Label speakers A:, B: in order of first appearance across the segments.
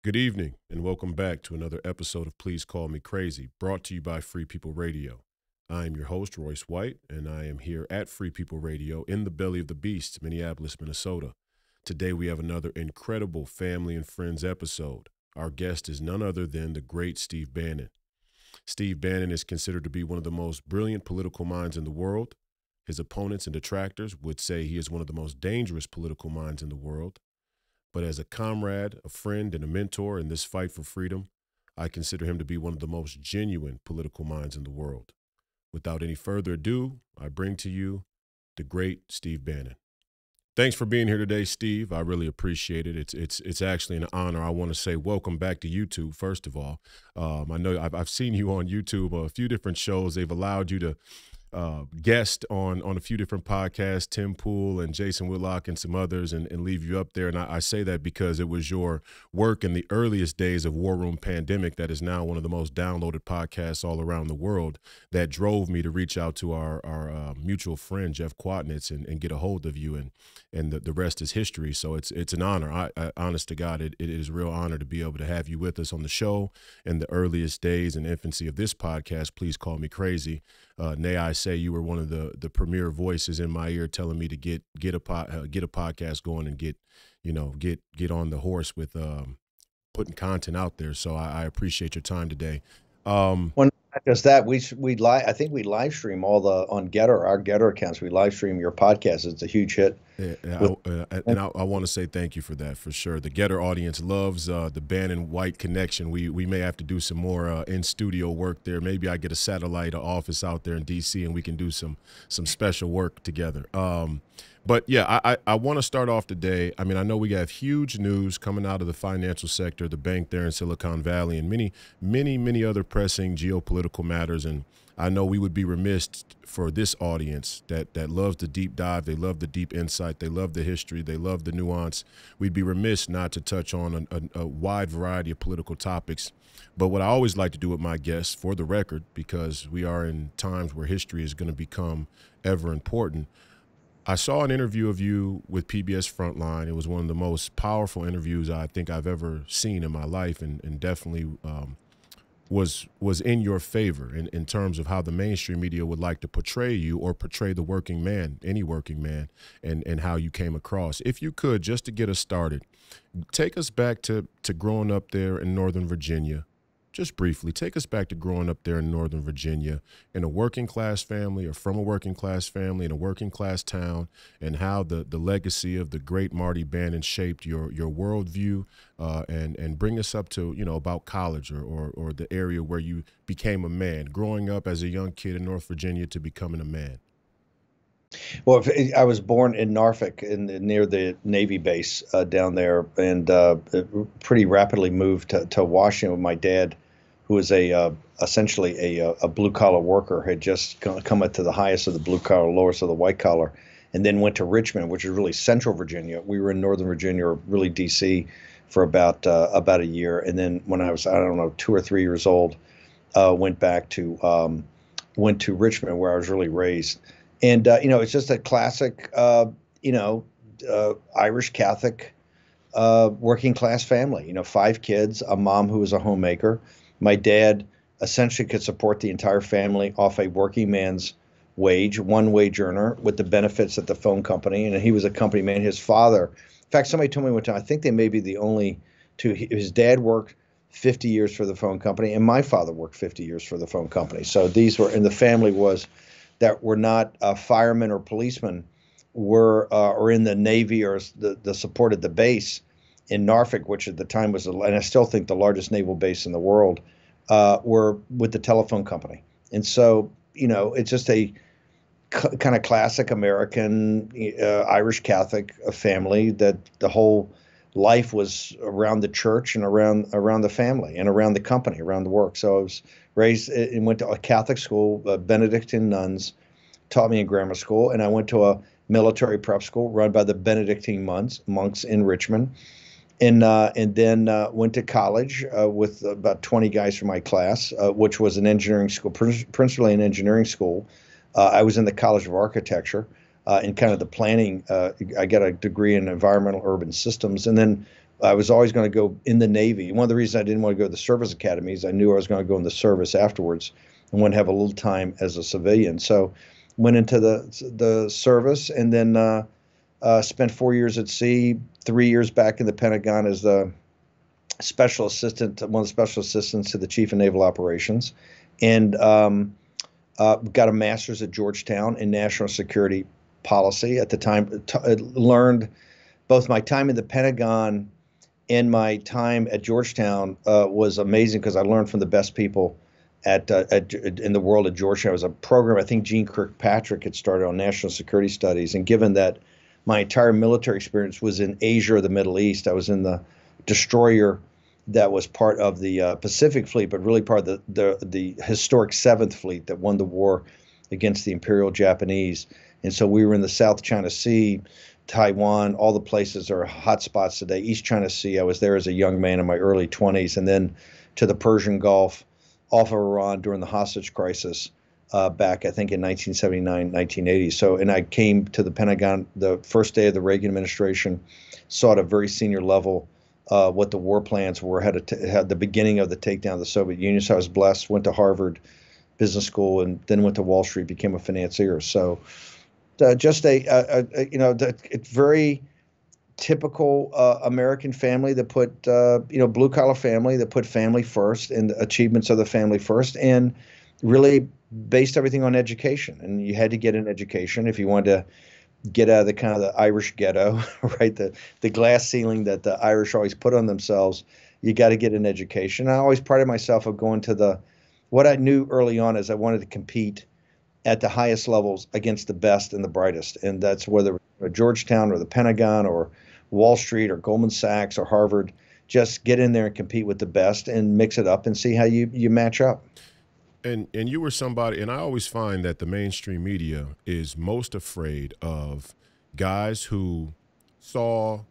A: Good evening, and welcome back to another episode of Please Call Me Crazy, brought to you by Free People Radio. I am your host, Royce White, and I am here at Free People Radio in the belly of the beast, Minneapolis, Minnesota. Today we have another incredible family and friends episode. Our guest is none other than the great Steve Bannon. Steve Bannon is considered to be one of the most brilliant political minds in the world. His opponents and detractors would say he is one of the most dangerous political minds in the world. But as a comrade, a friend, and a mentor in this fight for freedom, I consider him to be one of the most genuine political minds in the world. Without any further ado, I bring to you the great Steve Bannon. Thanks for being here today, Steve. I really appreciate it. It's actually an honor. I want to say welcome back to YouTube, first of all. I know I've seen you on YouTube, a few different shows. They've allowed you to guest on a few different podcasts, Tim Pool and Jason Whitlock and some others, and leave you up there. And I say that because it was your work in the earliest days of War Room Pandemic that is now one of the most downloaded podcasts all around the world that drove me to reach out to our mutual friend, Jeff Quatnitz, and get a hold of you. And the rest is history. So it's an honor. Honest to God, it is a real honor to be able to have you with us on the show in the earliest days and infancy of this podcast. Please Call Me Crazy. Nay, I say you were one of the premier voices in my ear telling me to get a podcast going and get on the horse with putting content out there. So I appreciate your time today.
B: Well, not just that, I think we live stream all on Getter, our Getter accounts. We live stream your podcast. It's a huge hit.
A: I want to say thank you for that, for sure. The Getter audience loves the Bannon White connection. We may have to do some more in studio work there. Maybe I get a satellite office out there in DC and we can do some special work together. But yeah, I want to start off today. I mean, I know we have huge news coming out of the financial sector, the bank there in Silicon Valley, and many other pressing geopolitical matters. And I know we would be remiss for this audience that loves the deep dive, they love the deep insight, they love the history, they love the nuance. We'd be remiss not to touch on a wide variety of political topics. But what I always like to do with my guests, for the record, because we are in times where history is going to become ever important, I saw an interview of you with PBS Frontline. It was one of the most powerful interviews I think I've ever seen in my life, and definitely was in your favor in terms of how the mainstream media would like to portray you or portray the working man, any working man, and how you came across. If you could, just to get us started, take us back to growing up there in Northern Virginia. Just briefly, take us back to growing up there in Northern Virginia in a working class family or from a working class family in a working class town, and how the legacy of the great Marty Bannon shaped your worldview, and bring us up to, about college or the area where you became a man, growing up as a young kid in North Virginia to becoming a man.
B: Well, I was born in Norfolk, near the Navy base down there, and pretty rapidly moved to Washington with my dad, who was essentially a blue collar worker, had just come up to the highest of the blue collar, lowest of the white collar, and then went to Richmond, which is really Central Virginia. We were in Northern Virginia, or really DC, for about a year, and then when I was, I don't know, 2 or 3 years old, went to Richmond, where I was really raised. And, it's just a classic, Irish Catholic working class family, 5 kids, a mom who was a homemaker. My dad essentially could support the entire family off a working man's wage, one wage earner, with the benefits at the phone company. And he was a company man. His father, in fact, somebody told me one time, I think they may be the only two. His dad worked 50 years for the phone company, and my father worked 50 years for the phone company. So these were, and the family was, that were not firemen or policemen, were or in the Navy or the supported the base in Norfolk, which at the time was, and I still think, the largest naval base in the world, were with the telephone company. And so, it's just a kind of classic American Irish Catholic family that the whole life was around the church and around the family and around the company, around the work. So I was raised and went to a Catholic school, Benedictine nuns taught me in grammar school, and I went to a military prep school run by the Benedictine monks in Richmond, and then went to college with about 20 guys from my class, which was an engineering school, principally an engineering school. I was in the College of Architecture, in kind of the planning. I got a degree in environmental urban systems, and then I was always going to go in the Navy. One of the reasons I didn't want to go to the service academies, I knew I was going to go in the service afterwards and want to have a little time as a civilian. So went into the service, and then spent 4 years at sea, 3 years back in the Pentagon as the special assistant, one of the special assistants to the chief of naval operations, and got a master's at Georgetown in national security policy. At the time, learned both my time in the Pentagon and my time at Georgetown was amazing because I learned from the best people in the world at Georgetown. It was a program I think Gene Kirkpatrick had started on national security studies, and given that my entire military experience was in Asia or the Middle East, I was in the destroyer that was part of the Pacific Fleet, but really part of the historic Seventh Fleet that won the war against the Imperial Japanese. And so we were in the South China Sea, Taiwan, all the places are hot spots today. East China Sea, I was there as a young man in my early 20s, and then to the Persian Gulf, off of Iran during the hostage crisis back, I think, in 1979, 1980. So, and I came to the Pentagon the first day of the Reagan administration, saw at a very senior level what the war plans were, had the beginning of the takedown of the Soviet Union. So I was blessed, went to Harvard Business School, and then went to Wall Street, became a financier. So just it's very typical American family that put, blue collar family that put family first and the achievements of the family first, and really based everything on education. And you had to get an education if you wanted to get out of the kind of the Irish ghetto, right? The glass ceiling that the Irish always put on themselves. You got to get an education. I always prided myself of going to what I knew early on is I wanted to compete at the highest levels against the best and the brightest. And that's whether Georgetown or the Pentagon or Wall Street or Goldman Sachs or Harvard, just get in there and compete with the best and mix it up and see how you match up.
A: And you were somebody, and I always find that the mainstream media is most afraid of guys who saw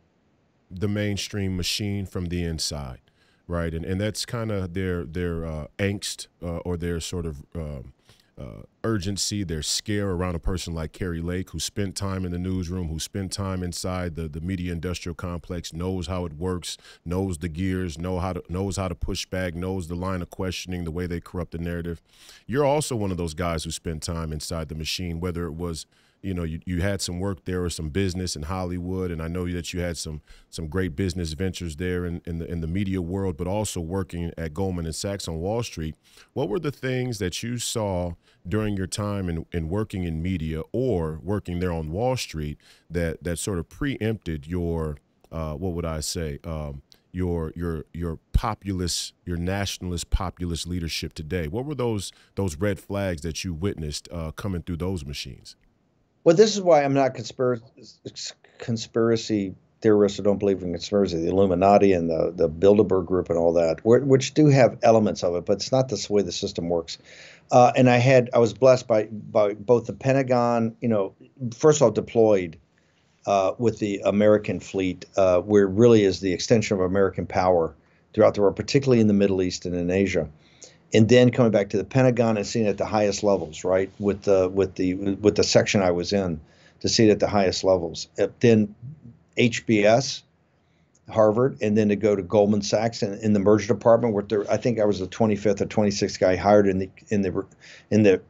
A: the mainstream machine from the inside, right? And that's kind of their angst or their sort of urgency, their scare around a person like Kerry Lake, who spent time in the newsroom, who spent time inside the media industrial complex, knows how it works, knows the gears, knows how to push back, knows the line of questioning, the way they corrupt the narrative. You're also one of those guys who spent time inside the machine, whether it was, you had some work there or some business in Hollywood, and I know that you had some great business ventures there in the media world, but also working at Goldman & Sachs on Wall Street. What were the things that you saw during your time in working in media or working there on Wall Street that sort of preempted your what would I say, your populist, your nationalist populist leadership today? What were those red flags that you witnessed coming through those machines?
B: Well, this is why I'm not conspiracy theorists who don't believe in conspiracy, the Illuminati and the Bilderberg Group and all that, which do have elements of it, but it's not the way the system works. And I was blessed by both the Pentagon, first of all, deployed with the American fleet, where it really is the extension of American power throughout the world, particularly in the Middle East and in Asia. And then coming back to the Pentagon and seeing it at the highest levels, right, with the section I was in, to see it at the highest levels. Then HBS, Harvard, and then to go to Goldman Sachs in the merger department, where I think I was the 25th or 26th guy hired in the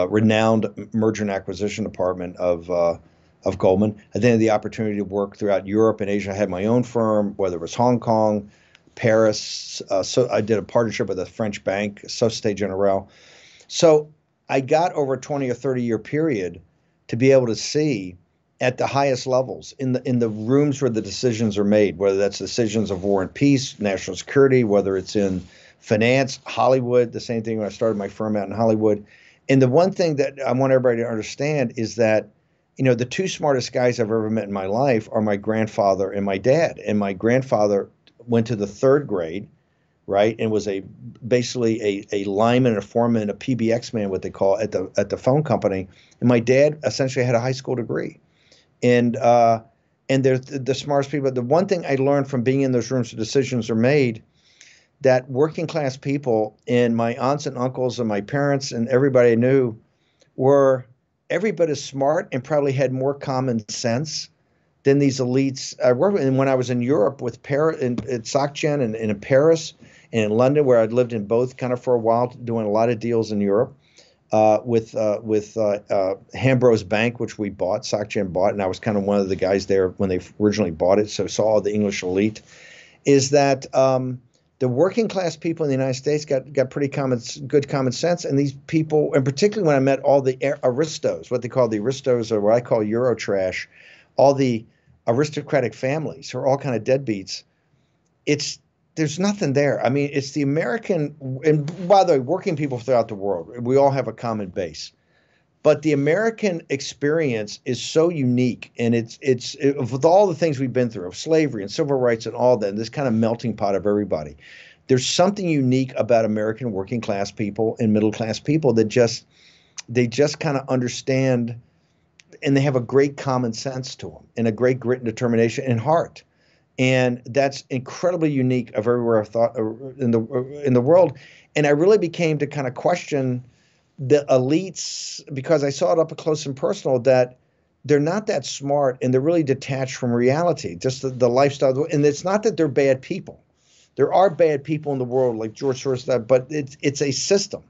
B: renowned merger and acquisition department of Goldman. I then had the opportunity to work throughout Europe and Asia. I had my own firm, whether it was Hong Kong, Paris. So I did a partnership with a French bank, Societe Generale. So I got over a 20 or 30 year period to be able to see at the highest levels in the rooms where the decisions are made, whether that's decisions of war and peace, national security, whether it's in finance, Hollywood, the same thing when I started my firm out in Hollywood. And the one thing that I want everybody to understand is that, the two smartest guys I've ever met in my life are my grandfather and my dad. And my grandfather went to the third grade, right, and was basically a lineman, a foreman, a PBX man, what they call at the phone company. And my dad essentially had a high school degree, and they're the smartest people. The one thing I learned from being in those rooms where decisions are made, that working class people and my aunts and uncles and my parents and everybody I knew were every bit as smart and probably had more common sense then these elites I worked with. And when I was in Europe with Paris, at SocGen, and in Paris and in London, where I'd lived in both kind of for a while, doing a lot of deals in Europe, with Hambros Bank, which we bought, SocGen bought, and I was kind of one of the guys there when they originally bought it, so saw the English elite, is that the working class people in the United States got pretty good common sense, and these people, and particularly when I met all the aristos, what they call the aristos, or what I call Eurotrash, all the aristocratic families who are all kind of deadbeats, there's nothing there. I mean, it's the American, and by the way, working people throughout the world, we all have a common base. But the American experience is so unique, and it's with all the things we've been through, of slavery and civil rights and all that, and this kind of melting pot of everybody. There's something unique about American working class people and middle class people that they just kind of understand, and they have a great common sense to them, and a great grit and determination and heart. And that's incredibly unique of everywhere I've thought in the world. And I really became to kind of question the elites, because I saw it up close and personal, that they're not that smart, and they're really detached from reality, just the lifestyle. And it's not that they're bad people. There are bad people in the world, like George Soros, but it's a system.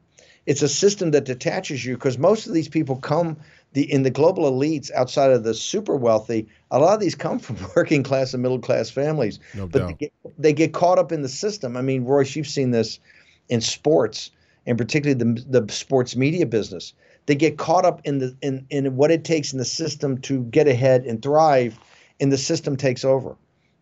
B: It's a system that detaches you, because most of these people come in the global elites outside of the super wealthy. A lot of these come from working class and middle class families,
A: No
B: but
A: doubt.
B: they get caught up in the system. I mean, Royce, you've seen this in sports, and particularly the sports media business. They get caught up in what it takes in the system to get ahead and thrive, and the system takes over.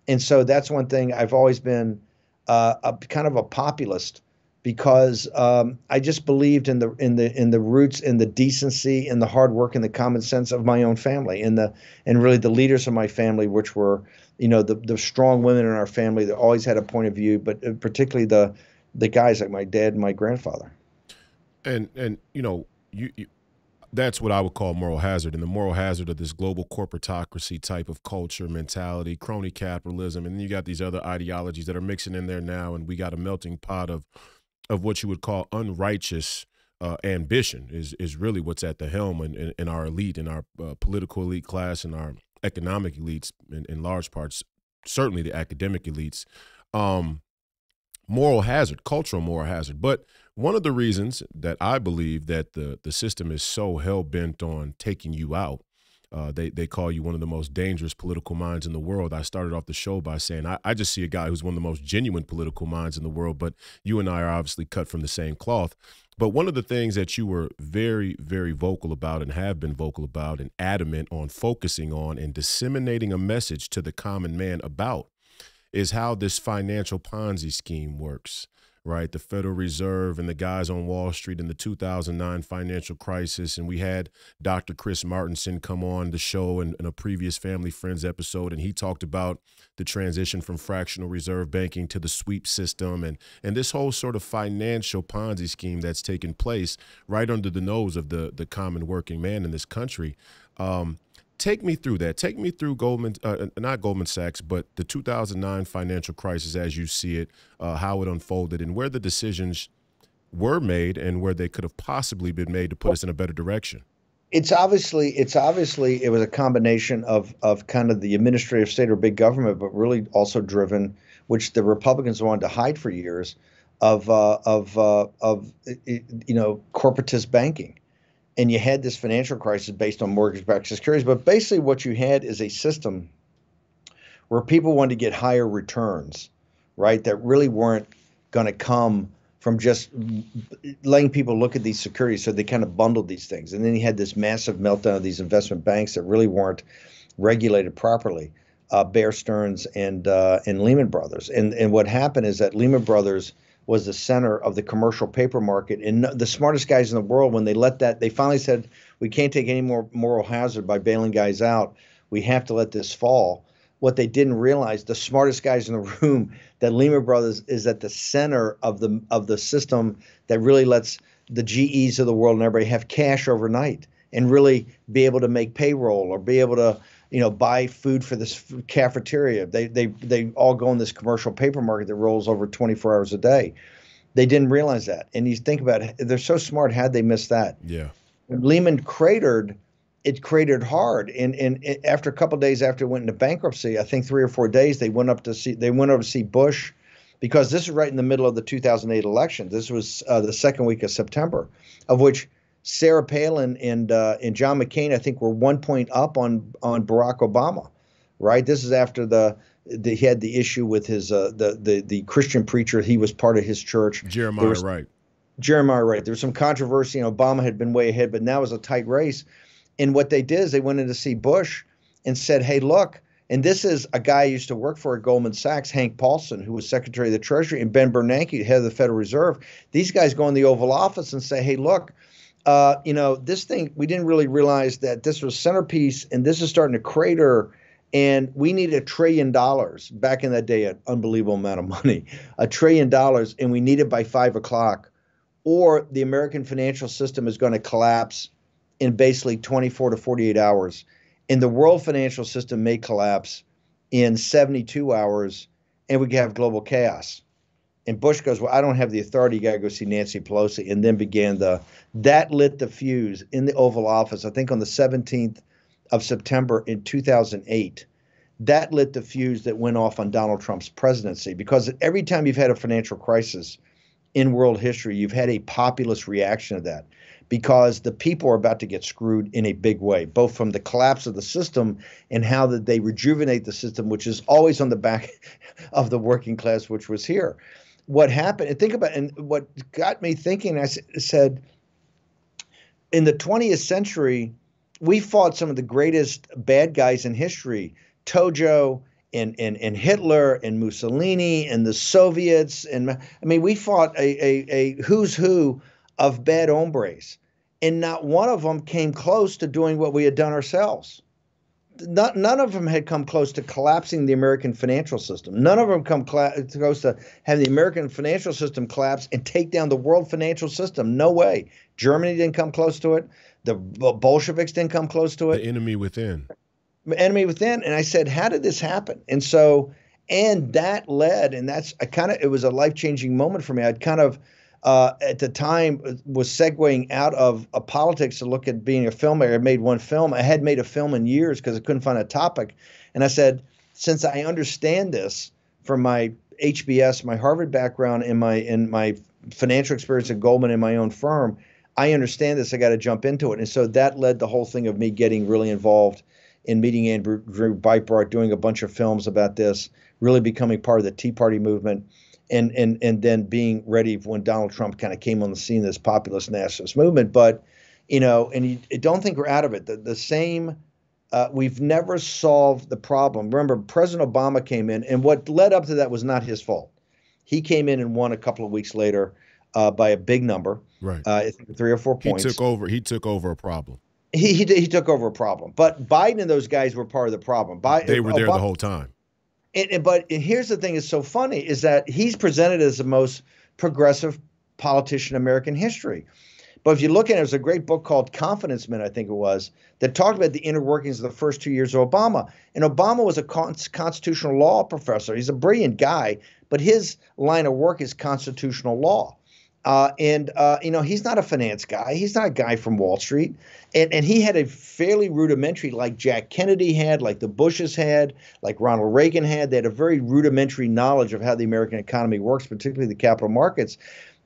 B: And so that's one thing. I've always been a kind of a populist, because I just believed in the roots and the decency and the hard work and the common sense of my own family, and really the leaders of my family, which were, the strong women in our family that always had a point of view, but particularly the guys like my dad and my grandfather.
A: And you that's what I would call moral hazard, and the moral hazard of this global corporatocracy type of culture, mentality, crony capitalism, and then you got these other ideologies that are mixing in there now, and we got a melting pot of what you would call unrighteous ambition is really what's at the helm in our elite, in our political elite class, and our economic elites, in large parts, certainly the academic elites. Moral hazard, cultural moral hazard. But one of the reasons that I believe that the system is so hell-bent on taking you out, they call you one of the most dangerous political minds in the world. I started off the show by saying I just see a guy who's one of the most genuine political minds in the world, but you and I are obviously cut from the same cloth. But one of the things that you were very, very vocal about, and have been vocal about, and adamant on focusing on and disseminating a message to the common man about, is how this financial Ponzi scheme works, right? The Federal Reserve and the guys on Wall Street in the 2009 financial crisis. And we had Dr. Chris Martenson come on the show in a previous Family Friends episode, and he talked about the transition from fractional reserve banking to the sweep system, and this whole sort of financial Ponzi scheme that's taken place right under the nose of the common working man in this country. Take me through that. Take me through not Goldman Sachs, but the 2009 financial crisis as you see it, how it unfolded, and where the decisions were made and where they could have possibly been made to put us in a better direction.
B: It was a combination of kind of the administrative state or big government, but really also driven, which the Republicans wanted to hide for years, of corporatist banking. And you had this financial crisis based on mortgage-backed securities. But basically what you had is a system where people wanted to get higher returns, right, that really weren't going to come from just letting people look at these securities. So they kind of bundled these things. And then you had this massive meltdown of these investment banks that really weren't regulated properly, Bear Stearns and Lehman Brothers. And what happened is that Lehman Brothers was the center of the commercial paper market. And the smartest guys in the world, when they let that, they finally said, we can't take any more moral hazard by bailing guys out. We have to let this fall. What they didn't realize, the smartest guys in the room, that Lehman Brothers is at the center of the system that really lets the GEs of the world and everybody have cash overnight and really be able to make payroll or be able to, buy food for this cafeteria. They all go in this commercial paper market that rolls over 24 hours a day. They didn't realize that. And you think about it, they're so smart. How'd they miss that?
A: Yeah.
B: Lehman cratered, it created hard. And after a couple of days after it went into bankruptcy, I think 3 or 4 days, they went over to see Bush, because this is right in the middle of the 2008 election. This was the second week of September, of which Sarah Palin and John McCain, I think, were 1 point up on Barack Obama, right? This is after he had the issue with his the Christian preacher. He was part of his church.
A: Jeremiah Wright.
B: Jeremiah Wright. There was some controversy, and Obama had been way ahead, but now it was a tight race. And what they did is they went in to see Bush and said, hey, look, and this is a guy who used to work for at Goldman Sachs, Hank Paulson, who was Secretary of the Treasury, and Ben Bernanke, head of the Federal Reserve. These guys go in the Oval Office and say, hey, look, this thing, we didn't really realize that this was centerpiece, and this is starting to crater, and we need $1 trillion. Back in that day, an unbelievable amount of money, $1 trillion, and we need it by 5 o'clock, or the American financial system is going to collapse in basically 24 to 48 hours. And the world financial system may collapse in 72 hours, and we could have global chaos. And Bush goes, well, I don't have the authority. You got to go see Nancy Pelosi. And then that lit the fuse in the Oval Office, I think on the 17th of September in 2008. That lit the fuse that went off on Donald Trump's presidency, because every time you've had a financial crisis in world history, you've had a populist reaction to that, because the people are about to get screwed in a big way, both from the collapse of the system and how that they rejuvenate the system, which is always on the back of the working class, which was here. What happened, and think about, and what got me thinking, I said, in the 20th century, we fought some of the greatest bad guys in history, Tojo and Hitler and Mussolini and the Soviets. And I mean, we fought a who's who of bad hombres, and not one of them came close to doing what we had done ourselves. None of them had come close to collapsing the American financial system. None of them come close to having the American financial system collapse and take down the world financial system. No way. Germany didn't come close to it. The Bolsheviks didn't come close to it.
A: The enemy within.
B: Enemy within. And I said, how did this happen? And so, and that led, and that's, it was a life-changing moment for me. I'd kind of, at the time, was segueing out of politics to look at being a filmmaker. I made one film. I had made a film in years because I couldn't find a topic. And I said, since I understand this from my HBS, my Harvard background, and my financial experience at Goldman in my own firm, I understand this. I got to jump into it. And so that led the whole thing of me getting really involved in meeting Andrew Breitbart, doing a bunch of films about this, really becoming part of the Tea Party movement, and then being ready when Donald Trump kind of came on the scene, this populist nationalist movement. But, and you don't think we're out of it. The same, we've never solved the problem. Remember, President Obama came in, and what led up to that was not his fault. He came in and won a couple of weeks later by a big number,
A: right?
B: I think 3 or 4 points.
A: He took over a problem.
B: He took over a problem. But Biden and those guys were part of the problem.
A: They were there the whole time.
B: But here's the thing that's so funny is that he's presented as the most progressive politician in American history. But if you look at it, there's a great book called Confidence Men, I think it was, that talked about the inner workings of the first 2 years of Obama. And Obama was a constitutional law professor. He's a brilliant guy, but his line of work is constitutional law. He's not a finance guy. He's not a guy from Wall Street. And he had a fairly rudimentary, like Jack Kennedy had, like the Bushes had, like Ronald Reagan had. They had a very rudimentary knowledge of how the American economy works, particularly the capital markets.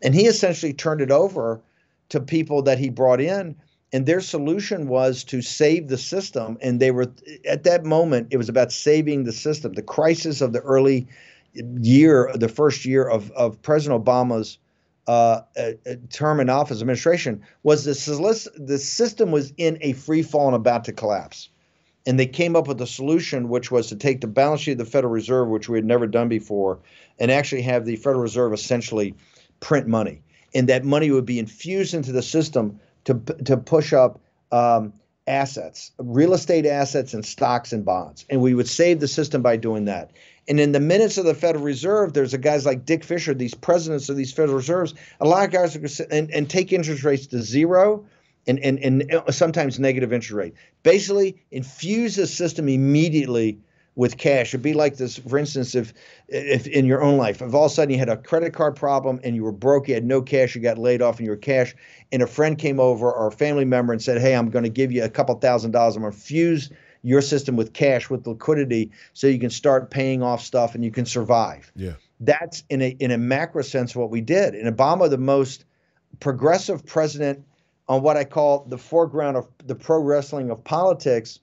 B: And he essentially turned it over to people that he brought in. And their solution was to save the system. And they were, at that moment, it was about saving the system. The crisis of the the first year of President Obama's term in office, administration, was the system was in a free fall and about to collapse. And they came up with a solution, which was to take the balance sheet of the Federal Reserve, which we had never done before, and actually have the Federal Reserve essentially print money. And that money would be infused into the system to push up assets, real estate assets and stocks and bonds. And we would save the system by doing that. And in the minutes of the Federal Reserve, there's guys like Dick Fisher, these presidents of these Federal Reserves, a lot of guys are going to sit and take interest rates to zero and sometimes negative interest rate. Basically, infuse the system immediately with cash. It'd be like this, for instance, if in your own life, if all of a sudden you had a credit card problem and you were broke, you had no cash, you got laid off and you were cash, and a friend came over or a family member and said, hey, I'm going to give you a couple $1,000s. I'm going to fuse your system with cash, with liquidity, so you can start paying off stuff and you can survive.
A: Yeah.
B: That's in a macro sense what we did. And Obama, the most progressive president on what I call the foreground of the pro wrestling of politics,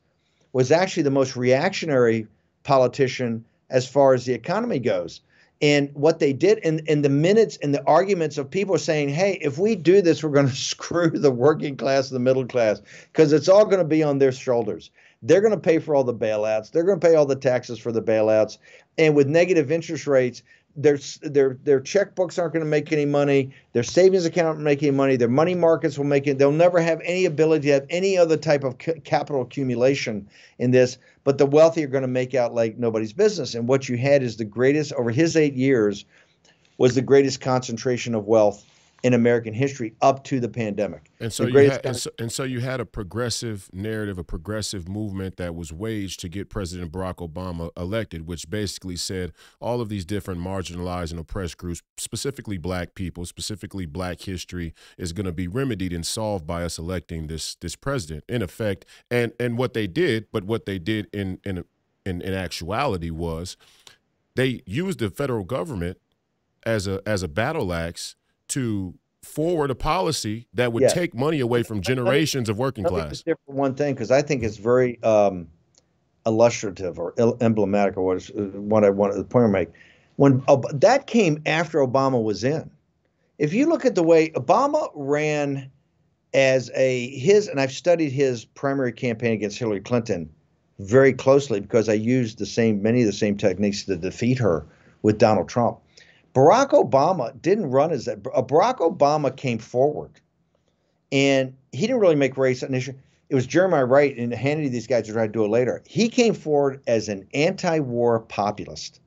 B: was actually the most reactionary politician as far as the economy goes. And what they did in the minutes and the arguments of people saying, hey, if we do this, we're going to screw the working class and the middle class, because it's all going to be on their shoulders. They're going to pay for all the bailouts. They're going to pay all the taxes for the bailouts. And with negative interest rates, their checkbooks aren't going to make any money. Their savings account won't make any money. Their money markets will make it. They'll never have any ability to have any other type of capital accumulation in this. But the wealthy are going to make out like nobody's business. And what you had is the greatest, over his 8 years, was the greatest concentration of wealth in American history up to the pandemic.
A: And so you had a progressive narrative, a progressive movement that was waged to get President Barack Obama elected, which basically said all of these different marginalized and oppressed groups, specifically black people, specifically black history, is going to be remedied and solved by us electing this president, in effect. And what they did, but what they did in actuality was they used the federal government as a battle axe to forward a policy that would take money away from generations of working class.
B: Let me just differ one thing, because I think it's very illustrative or emblematic, or what I wanted the point to make. When that came after Obama was in. If you look at the way Obama ran as and I've studied his primary campaign against Hillary Clinton very closely, because I used many of the same techniques to defeat her with Donald Trump. Barack Obama didn't run as that. Barack Obama came forward, and he didn't really make race an issue. It was Jeremiah Wright and Hannity, these guys who tried to do it later. He came forward as an anti-war populist.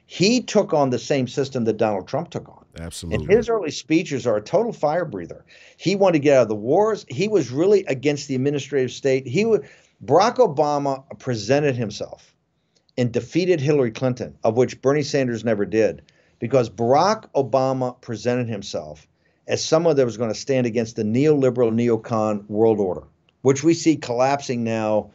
B: He took on the same system that Donald Trump took on.
A: Absolutely.
B: And his early speeches are a total fire breather. He wanted to get out of the wars. He was really against the administrative state. Barack Obama presented himself and defeated Hillary Clinton, of which Bernie Sanders never did, because Barack Obama presented himself as someone that was going to stand against the neoliberal, neocon world order, which we see collapsing now,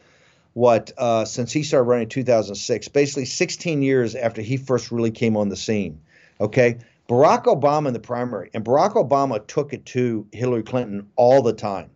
B: since he started running in 2006, basically 16 years after he first really came on the scene, okay? Barack Obama in the primary, and Barack Obama took it to Hillary Clinton all the time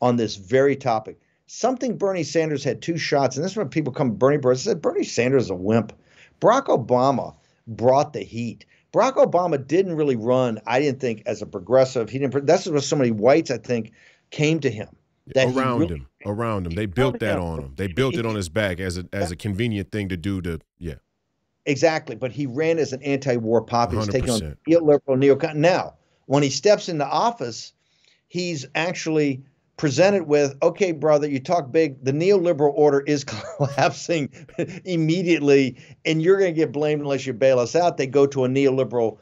B: on this very topic. Something Bernie Sanders had 2 shots, and this is when people come, Bernie said, Bernie Sanders is a wimp. Barack Obama brought the heat. Barack Obama didn't really run, I didn't think, as a progressive. That's what so many whites, I think, came to him.
A: Around him. They built that on him. They built it on his back as a convenient thing to do
B: Exactly. But he ran as an anti-war populist,
A: 100%.
B: taking on neoliberal, neocon. Now, when he steps into office, he's actually presented with, okay, brother, you talk big. The neoliberal order is collapsing immediately, and you're going to get blamed unless you bail us out. They go to a neoliberal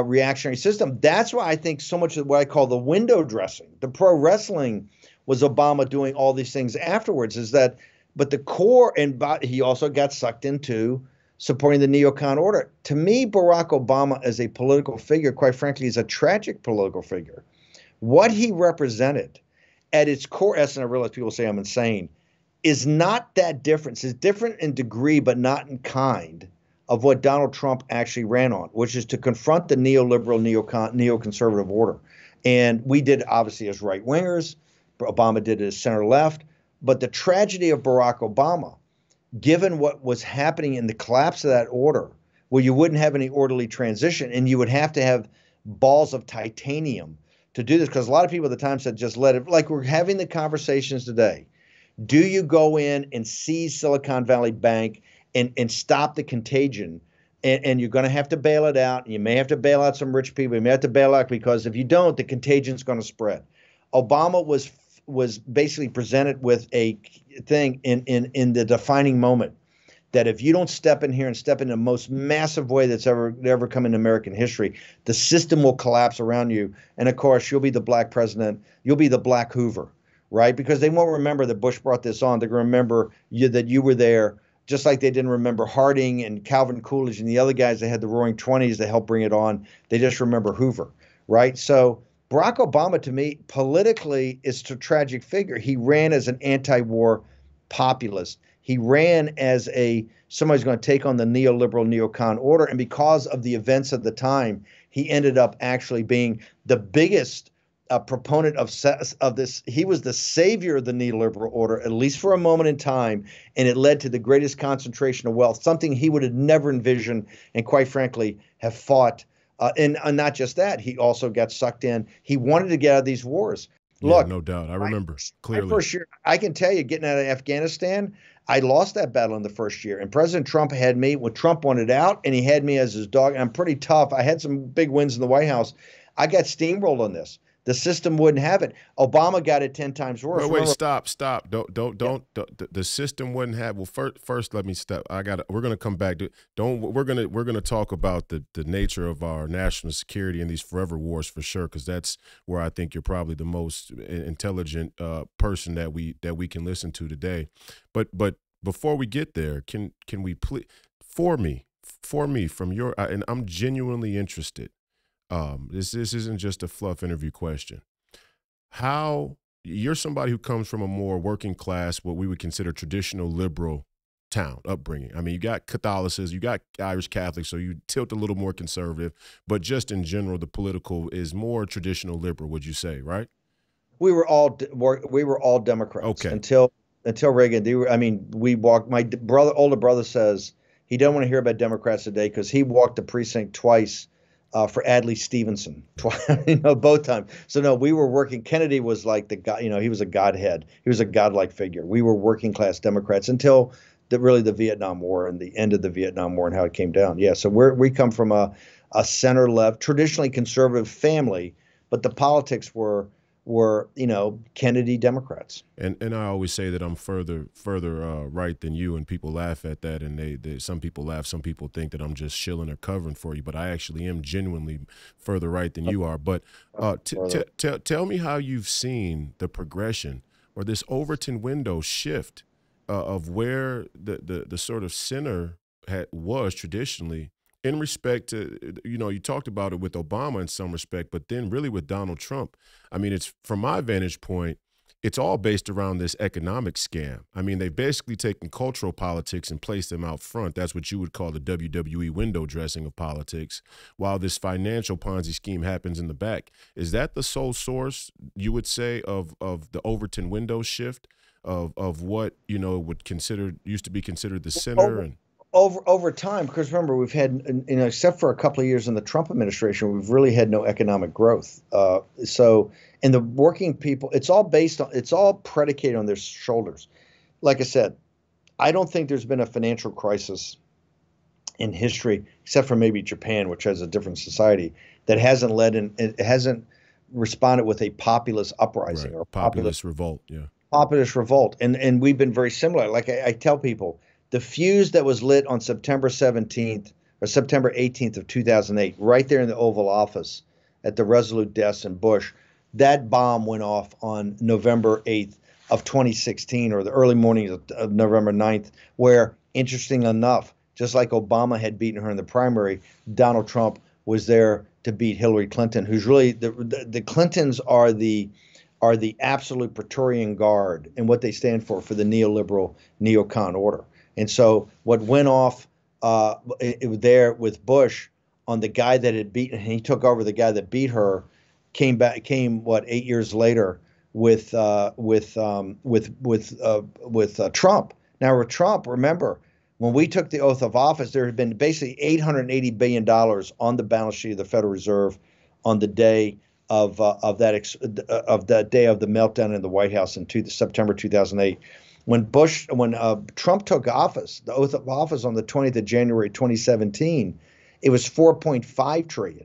B: reactionary system. That's why I think so much of what I call the window dressing, the pro wrestling, was Obama doing all these things afterwards. But the core, and he also got sucked into supporting the neocon order. To me, Barack Obama as a political figure, quite frankly, is a tragic political figure. What he represented at its core essence, I realize people say I'm insane, is not that different. It's different in degree, but not in kind, of what Donald Trump actually ran on, which is to confront the neoliberal, neoconservative order. And we did, obviously, as right-wingers. Obama did it as center-left. But the tragedy of Barack Obama, given what was happening in the collapse of that order, where you wouldn't have any orderly transition, and you would have to have balls of titanium to do this, because a lot of people at the time said, just let it, like we're having the conversations today. Do you go in and seize Silicon Valley Bank and stop the contagion? And you're going to have to bail it out. And you may have to bail out some rich people. You may have to bail out, because if you don't, the contagion's going to spread. Obama was basically presented with a thing in the defining moment that if you don't step in here and step in the most massive way that's ever come in American history, the system will collapse around you. And of course, you'll be the black president. You'll be the black Hoover, right? Because they won't remember that Bush brought this on. They're going to remember that you were there just like they didn't remember Harding and Calvin Coolidge and the other guys that had the Roaring Twenties that helped bring it on. They just remember Hoover, right? So Barack Obama, to me, politically, is a tragic figure. He ran as an anti-war populist. He ran as somebody's going to take on the neoliberal neocon order, and because of the events of the time, he ended up actually being the biggest proponent of this. He was the savior of the neoliberal order, at least for a moment in time, and it led to the greatest concentration of wealth, something he would have never envisioned, and quite frankly, have fought. And not just that, he also got sucked in. He wanted to get out of these wars.
A: Yeah,
B: Look,
A: no doubt. I remember clearly.
B: My first year, I can tell you, getting out of Afghanistan, I lost that battle in the first year. And President Trump had me when Trump wanted out, and he had me as his dog. And I'm pretty tough. I had some big wins in the White House. I got steamrolled on this. The system wouldn't have it. Obama got it 10 times worse.
A: Wait, stop. Don't. The system wouldn't have. Well, first, let me stop. We're gonna come back to. We're gonna talk about the nature of our national security and these forever wars for sure, because that's where I think you're probably the most intelligent person that we can listen to today. But before we get there, can we please for me from your and I'm genuinely interested. This isn't just a fluff interview question. How you're somebody who comes from a more working class, what we would consider traditional liberal town upbringing. I mean, you got Catholicism, you got Irish Catholics, so you tilt a little more conservative, but just in general, the political is more traditional liberal, would you say, right?
B: We were all Democrats.
A: Okay.
B: Until Reagan. We walked. My older brother says he don't want to hear about Democrats today because he walked the precinct twice. For Adlai Stevenson, both times. So no, we were working. Kennedy was like the god, he was a godhead. He was a godlike figure. We were working class Democrats until the Vietnam War and the end of the Vietnam War and how it came down. Yeah, so we come from a center left, traditionally conservative family, but the politics were Kennedy Democrats.
A: And I always say that I'm further right than you, and people laugh at that, and they some people laugh, some people think that I'm just shilling or covering for you, but I actually am genuinely further right than you are. But tell me how you've seen the progression or this Overton window shift of where the sort of center was traditionally. In respect to, you talked about it with Obama in some respect, but then really with Donald Trump. I mean, it's from my vantage point, it's all based around this economic scam. I mean, they've basically taken cultural politics and placed them out front. That's what you would call the WWE window dressing of politics, while this financial Ponzi scheme happens in the back. Is that the sole source, you would say, of the Overton window shift of what, used to be considered the center?
B: Over time, because remember, we've had, except for a couple of years in the Trump administration, we've really had no economic growth. And the working people, it's all predicated on their shoulders. Like I said, I don't think there's been a financial crisis in history, except for maybe Japan, which has a different society, that hasn't responded with a populist uprising,
A: right.
B: Or
A: populist revolt. Yeah.
B: Populist revolt. And we've been very similar. Like I tell people, the fuse that was lit on September 17th or September 18th of 2008, right there in the Oval Office at the Resolute desk in Bush, that bomb went off on November 8th of 2016, or the early morning of November 9th, where, interesting enough, just like Obama had beaten her in the primary, Donald Trump was there to beat Hillary Clinton, who's really the Clintons are the absolute Praetorian Guard and what they stand for the neoliberal neocon order. And so what went off there with Bush on the guy that had beaten, he took over the guy that beat her, came 8 years later with Trump. Now with Trump, remember, when we took the oath of office, there had been basically $880 billion on the balance sheet of the Federal Reserve on the day of that day of the meltdown in the White House in September 2008. When Trump took office, the oath of office on the 20th of January 2017, it was $4.5 trillion.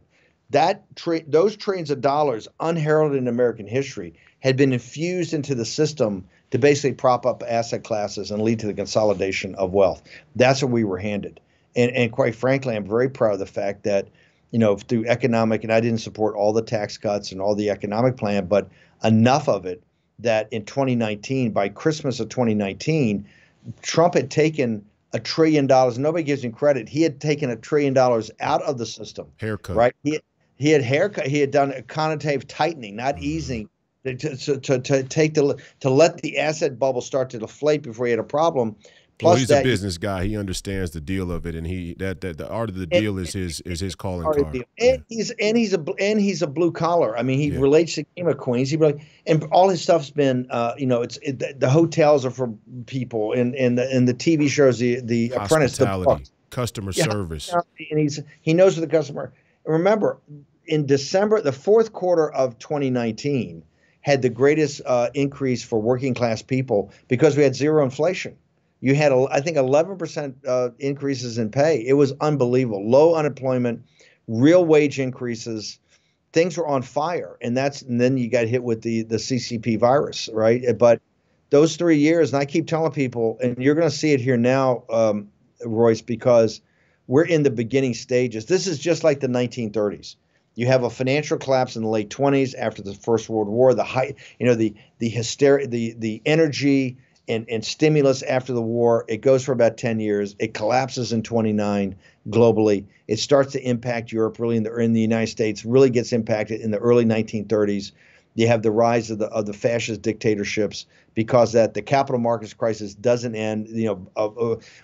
B: Those trillions of dollars, unheralded in American history, had been infused into the system to basically prop up asset classes and lead to the consolidation of wealth. That's what we were handed. And quite frankly, I'm very proud of the fact that, through economic, and I didn't support all the tax cuts and all the economic plan, but enough of it that in 2019, by Christmas of 2019, Trump had taken $1 trillion. Nobody gives him credit. He had taken $1 trillion out of the system,
A: Haircut.
B: right? He had haircut. He had done a quantitative tightening, not easing, to take to let the asset bubble start to deflate before he had a problem.
A: Well,
B: Plus
A: he's a
B: that,
A: business guy. He understands the deal of it, and that the art of the deal is his calling
B: part of
A: card.
B: the deal.
A: Yeah.
B: And he's a blue collar. I mean, he
A: Yeah.
B: relates to Game of Queens. And all his stuff's been, the hotels are for people, and the TV shows, the Apprentice, the
A: Hospitality,
B: books.
A: customer
B: Yeah,
A: service.
B: and he knows the customer. Remember, in December, the fourth quarter of 2019 had the greatest increase for working class people because we had zero inflation. You had, I think, 11% increases in pay. It was unbelievable. Low unemployment, real wage increases. Things were on fire, and then you got hit with the CCP virus, right? But those 3 years, and I keep telling people, and you're going to see it here now, Royce, because we're in the beginning stages. This is just like the 1930s. You have a financial collapse in the late 20s after the First World War. The hysteria, the energy and stimulus after the war. It goes for about 10 years. It collapses in 29 globally. It starts to impact Europe really in the United States. Really gets impacted in the early 1930s. You have the rise of the fascist dictatorships because the capital markets crisis doesn't end.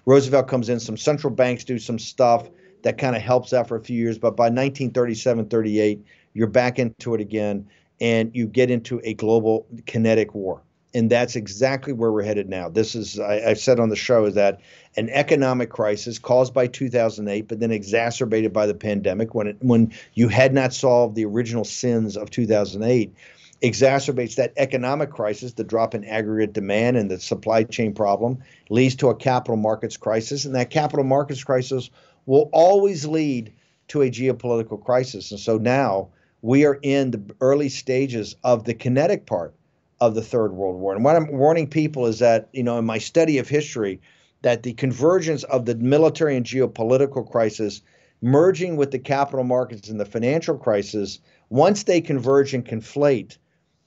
B: Roosevelt comes in, some central banks do some stuff that kind of helps out for a few years, but by 1937, 38, you're back into it again, and you get into a global kinetic war. And that's exactly where we're headed now. This is, I've said on the show, is that an economic crisis caused by 2008, but then exacerbated by the pandemic when you had not solved the original sins of 2008, exacerbates that economic crisis. The drop in aggregate demand and the supply chain problem leads to a capital markets crisis. And that capital markets crisis will always lead to a geopolitical crisis. And so now we are in the early stages of the kinetic part of the Third World War. And what I'm warning people is that, in my study of history, that the convergence of the military and geopolitical crisis merging with the capital markets and the financial crisis, once they converge and conflate,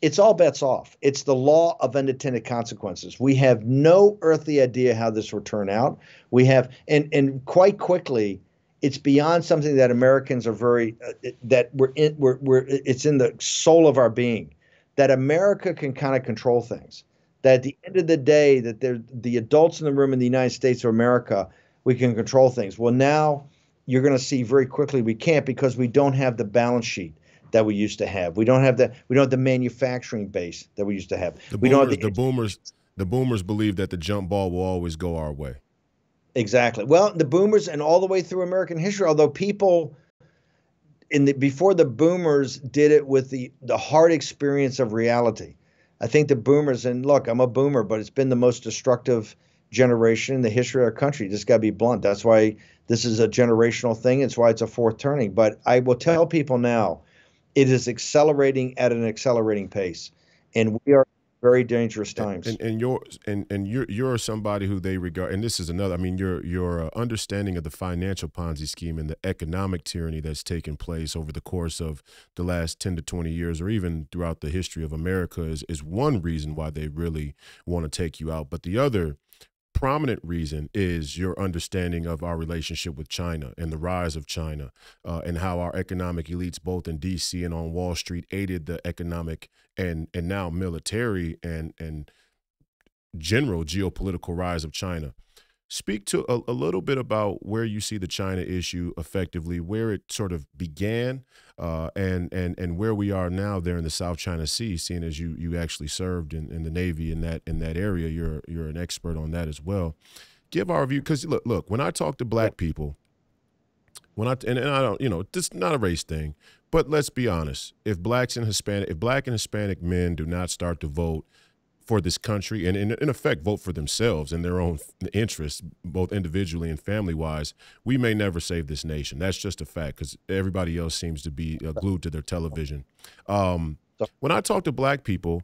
B: it's all bets off. It's the law of unintended consequences. We have no earthly idea how this will turn out. We have, and quite quickly, it's beyond something that Americans are it's in the soul of our being, that America can kind of control things. That at the end of the day, that the adults in the room in the United States of America, we can control things. Well, now you're going to see very quickly we can't, because we don't have the balance sheet that we used to have. We don't have the manufacturing base that we used to have.
A: The boomers believe that the jump ball will always go our way.
B: Exactly. Well, the boomers and all the way through American history, although people before the boomers did it with the hard experience of reality. I think the boomers, and look, I'm a boomer, but it's been the most destructive generation in the history of our country. Just got to be blunt. That's why this is a generational thing. It's why it's a fourth turning. But I will tell people now, it is accelerating at an accelerating pace, and we are in very dangerous times.
A: And you're somebody who they regard, and this is another. I mean, your understanding of the financial Ponzi scheme and the economic tyranny that's taken place over the course of the last 10 to 20 years, or even throughout the history of America, is one reason why they really want to take you out. But the other prominent reason is your understanding of our relationship with China and the rise of China, and how our economic elites, both in D.C. and on Wall Street, aided the economic and now military and general geopolitical rise of China. Speak to a little bit about where you see the China issue effectively, where it sort of began, and where we are now there in the South China Sea, seeing as you actually served in the Navy in that area. You're an expert on that as well. Give our view, because look, when I talk to black people, and I don't, this is not a race thing, but let's be honest, if black and Hispanic men do not start to vote for this country and in effect vote for themselves and their own interests, both individually and family-wise, we may never save this nation. That's just a fact, because everybody else seems to be glued to their television. When I talk to black people,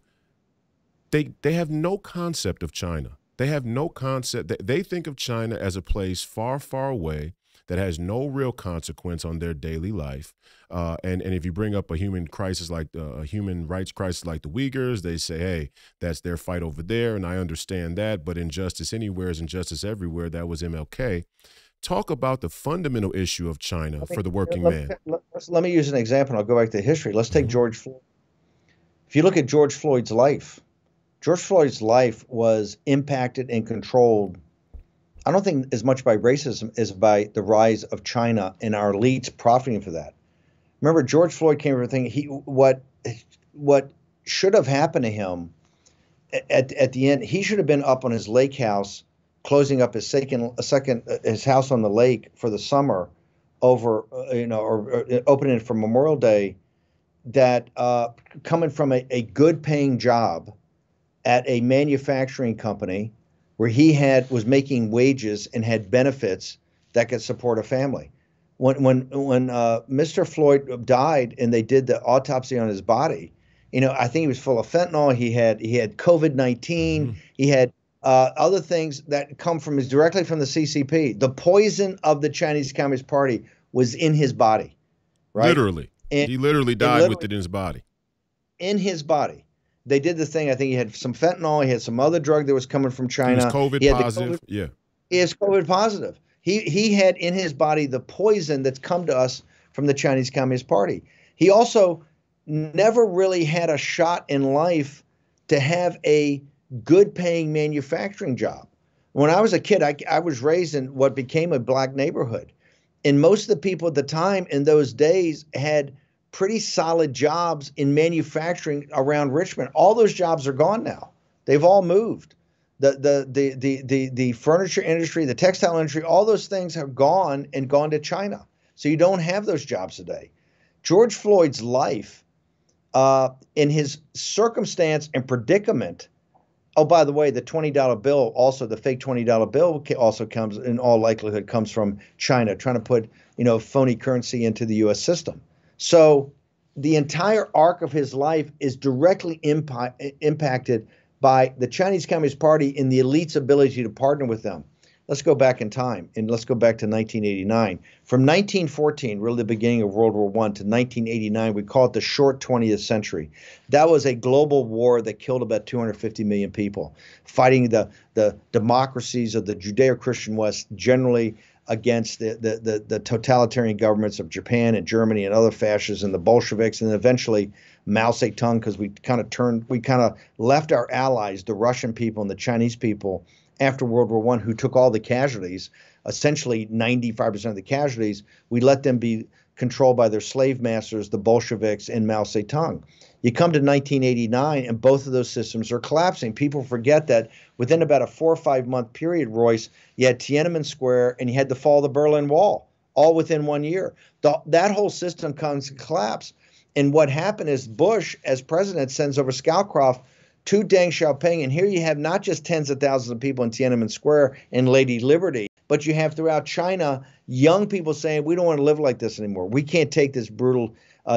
A: they have no concept of China. They have no concept. They think of China as a place far, far away that has no real consequence on their daily life. And if you bring up a human crisis like a human rights crisis like the Uyghurs, they say, hey, that's their fight over there. And I understand that. But injustice anywhere is injustice everywhere. That was MLK. Talk about the fundamental issue of China for the working man.
B: Let me use an example. I'll go back to history. Let's take George Floyd. If you look at George Floyd's life was impacted and controlled, I don't think as much by racism as by the rise of China and our elites profiting for that. Remember, George Floyd came from thinking what should have happened to him at the end, he should have been up on his lake house, closing up his his house on the lake for the summer, or opening it for Memorial Day. That coming from a good paying job at a manufacturing company where he was making wages and had benefits that could support a family. When Mr. Floyd died and they did the autopsy on his body, I think he was full of fentanyl. He had COVID-19. He had other things that come directly from the CCP. The poison of the Chinese Communist Party was in his body, right?
A: Literally. He literally died with it in his body.
B: In his body. They did the thing. I think he had some fentanyl. He had some other drug that was coming from China.
A: He was COVID positive.
B: He is COVID positive. He had in his body the poison that's come to us from the Chinese Communist Party. He also never really had a shot in life to have a good paying manufacturing job. When I was a kid, I was raised in what became a black neighborhood. And most of the people at the time in those days had pretty solid jobs in manufacturing around Richmond. All those jobs are gone now. They've all moved. The furniture industry, the textile industry, all those things have gone to China. So you don't have those jobs today. George Floyd's life, in his circumstance and predicament. Oh, by the way, the $20 bill, also the fake $20 bill also comes, in all likelihood, comes from China, trying to put, phony currency into the U.S. system. So the entire arc of his life is directly impacted by the Chinese Communist Party and the elite's ability to partner with them. Let's go back in time, and let's go back to 1989. From 1914, really the beginning of World War I, to 1989, we call it the short 20th century. That was a global war that killed about 250 million people, fighting the democracies of the Judeo-Christian West, generally against the totalitarian governments of Japan and Germany and other fascists and the Bolsheviks, and eventually Mao Zedong, because we kind of left our allies, the Russian people and the Chinese people, after World War I, who took all the casualties, essentially 95% of the casualties. We let them be controlled by their slave masters, the Bolsheviks and Mao Zedong. You come to 1989, and both of those systems are collapsing. People forget that within about a 4 or 5 month period, Royce, you had Tiananmen Square and you had the fall of the Berlin Wall, all within 1 year. That whole system comes to collapse. And what happened is Bush, as president, sends over Scowcroft to Deng Xiaoping, and here you have not just tens of thousands of people in Tiananmen Square and Lady Liberty, but you have throughout China young people saying, we don't want to live like this anymore. We can't take this brutal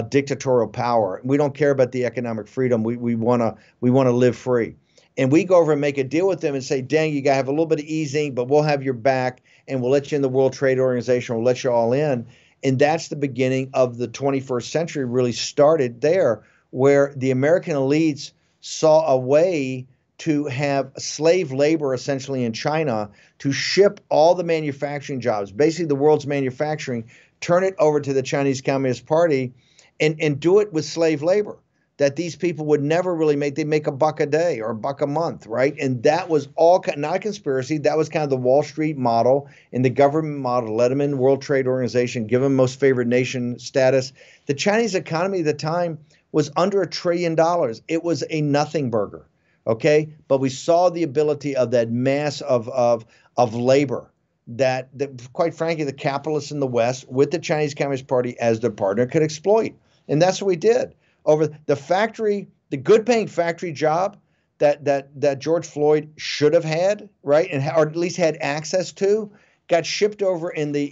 B: dictatorial power. We don't care about the economic freedom. We want to live free. And we go over and make a deal with them and say, Deng, you got to have a little bit of easing, but we'll have your back, and we'll let you in the World Trade Organization. We'll let you all in. And that's the beginning of the 21st century, really started there, where the American elites saw a way to have slave labor essentially in China to ship all the manufacturing jobs, basically the world's manufacturing, turn it over to the Chinese Communist Party and do it with slave labor that these people would never really make. They make $1 a day or $1 a month, right? And that was all not a conspiracy. That was kind of the Wall Street model and the government model. Let them in World Trade Organization, give them most favored nation status. The Chinese economy at the time was under $1 trillion. It was a nothing burger, okay? But we saw the ability of that mass of labor that quite frankly, the capitalists in the West with the Chinese Communist Party as their partner could exploit. And that's what we did. Over the good paying factory job that George Floyd should have had, right? Or at least had access to, got shipped over in the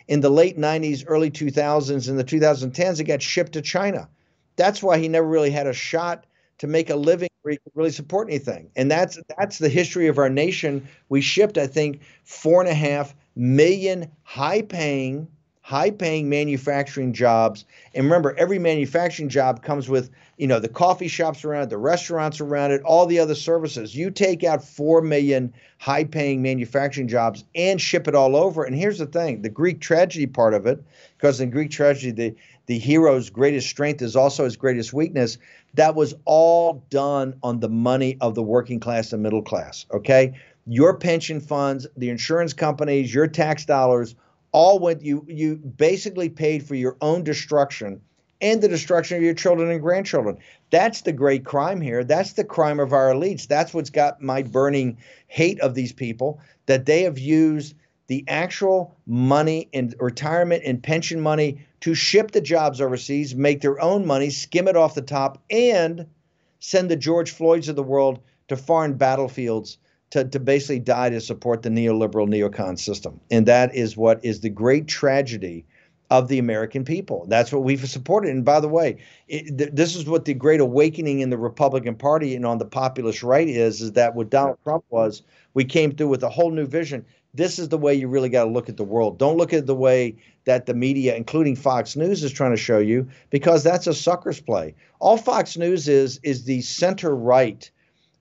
B: late 90s, early 2000s, in the 2010s, it got shipped to China. That's why he never really had a shot to make a living where he could really support anything. And that's the history of our nation. We shipped, I think, 4.5 million high-paying manufacturing jobs. And remember, every manufacturing job comes with, the coffee shops around it, the restaurants around it, all the other services. You take out 4 million high-paying manufacturing jobs and ship it all over. And here's the thing, the Greek tragedy part of it, because in Greek tragedy, the hero's greatest strength is also his greatest weakness. That was all done on the money of the working class and middle class, okay? Your pension funds, the insurance companies, your tax dollars, all went, you basically paid for your own destruction and the destruction of your children and grandchildren. That's the great crime here. That's the crime of our elites. That's what's got my burning hate of these people, that they have used the actual money and retirement and pension money to ship the jobs overseas, make their own money, skim it off the top, and send the George Floyds of the world to foreign battlefields to basically die to support the neoliberal neocon system. And that is what is the great tragedy of the American people. That's what we've supported. And by the way, this is what the great awakening in the Republican Party and on the populist right is that what Donald Trump was, we came through with a whole new vision. This is the way you really got to look at the world. Don't look at it the way that the media, including Fox News, is trying to show you, because that's a sucker's play. All Fox News is the center-right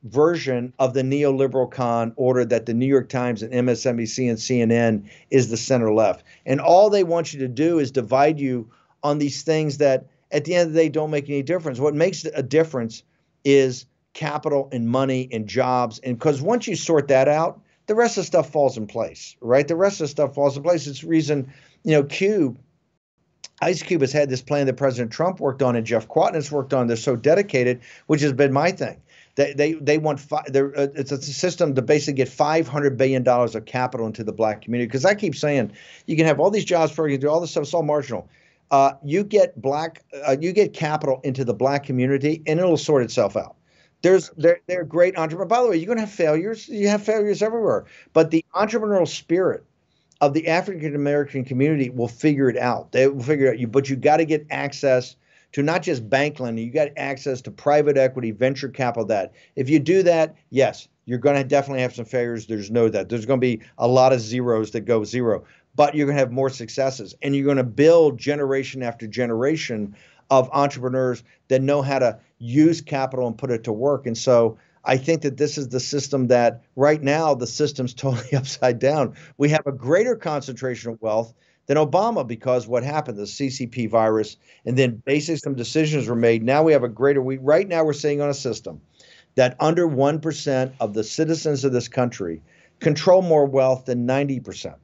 B: version of the neoliberal con order that the New York Times and MSNBC and CNN is the center left. And all they want you to do is divide you on these things that at the end of the day don't make any difference. What makes a difference is capital and money and jobs. And because once you sort that out, the rest of the stuff falls in place, right? The rest of the stuff falls in place. It's the reason, Ice Cube has had this plan that President Trump worked on and Jeff Quatness worked on. They're so dedicated, which has been my thing. They want it's a system to basically get $500 billion of capital into the black community. Because I keep saying you can have all these jobs for you can do all this stuff. It's all marginal. You get capital into the black community, and it'll sort itself out. They're great entrepreneurs. By the way, you're going to have failures. You have failures everywhere. But the entrepreneurial spirit of the African American community will figure it out. They will figure it out. But you got to get access to not just bank lending, you got access to private equity, venture capital. That if you do that, yes, you're going to definitely have some failures. There's no doubt. There's going to be a lot of zeros that go zero, but you're going to have more successes, and you're going to build generation after generation of entrepreneurs that know how to use capital and put it to work. And so I think that this is the system that right now the system's totally upside down. We have a greater concentration of wealth than Obama, because what happened, the CCP virus, and then basically some decisions were made. Now we have right now we're sitting on a system that under 1% of the citizens of this country control more wealth than 90%.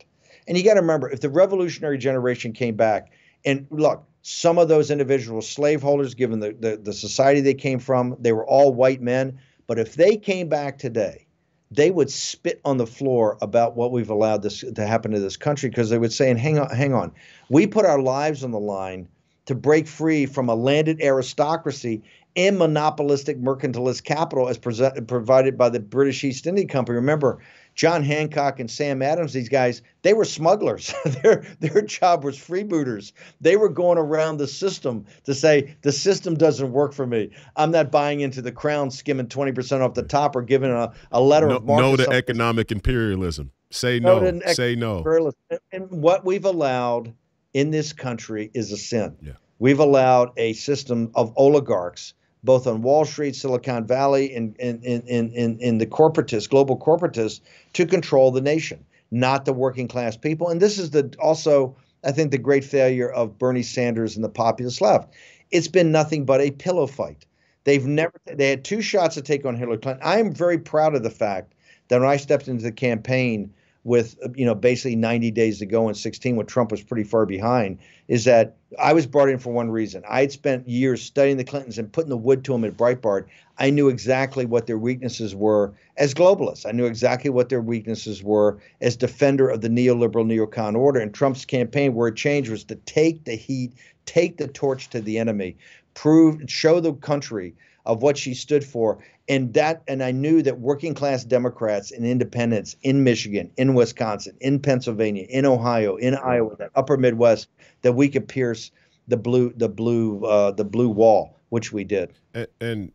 B: And you got to remember, if the revolutionary generation came back, and look, some of those individuals, slaveholders, given the society they came from, they were all white men. But if they came back today, they would spit on the floor about what we've allowed this to happen to this country, because they would say, and hang on, we put our lives on the line to break free from a landed aristocracy and monopolistic mercantilist capital as provided by the British East India Company. Remember, John Hancock and Sam Adams, these guys, they were smugglers. Their job was freebooters. They were going around the system to say, the system doesn't work for me. I'm not buying into the crown skimming 20% off the top or giving a letter of marque.
A: No to economic imperialism. Say no. Say no.
B: And what we've allowed in this country is a sin.
A: Yeah.
B: We've allowed a system of oligarchs, both on Wall Street, Silicon Valley, and in the corporatists, global corporatists, to control the nation, not the working class people. And this is also, I think, the great failure of Bernie Sanders and the populist left. It's been nothing but a pillow fight. They had 2 shots to take on Hillary Clinton. I am very proud of the fact that when I stepped into the campaign with, basically 90 days to go in 2016, when Trump was pretty far behind, is that I was brought in for one reason. I had spent years studying the Clintons and putting the wood to them at Breitbart. I knew exactly what their weaknesses were as globalists. I knew exactly what their weaknesses were as defender of the neoliberal neocon order. And Trump's campaign, where it changed, was to take the heat, take the torch to the enemy, show the country of what she stood for. And I knew that working class Democrats and independents in Michigan, in Wisconsin, in Pennsylvania, in Ohio, in Iowa, that upper Midwest, that we could pierce the blue wall, which we did.
A: And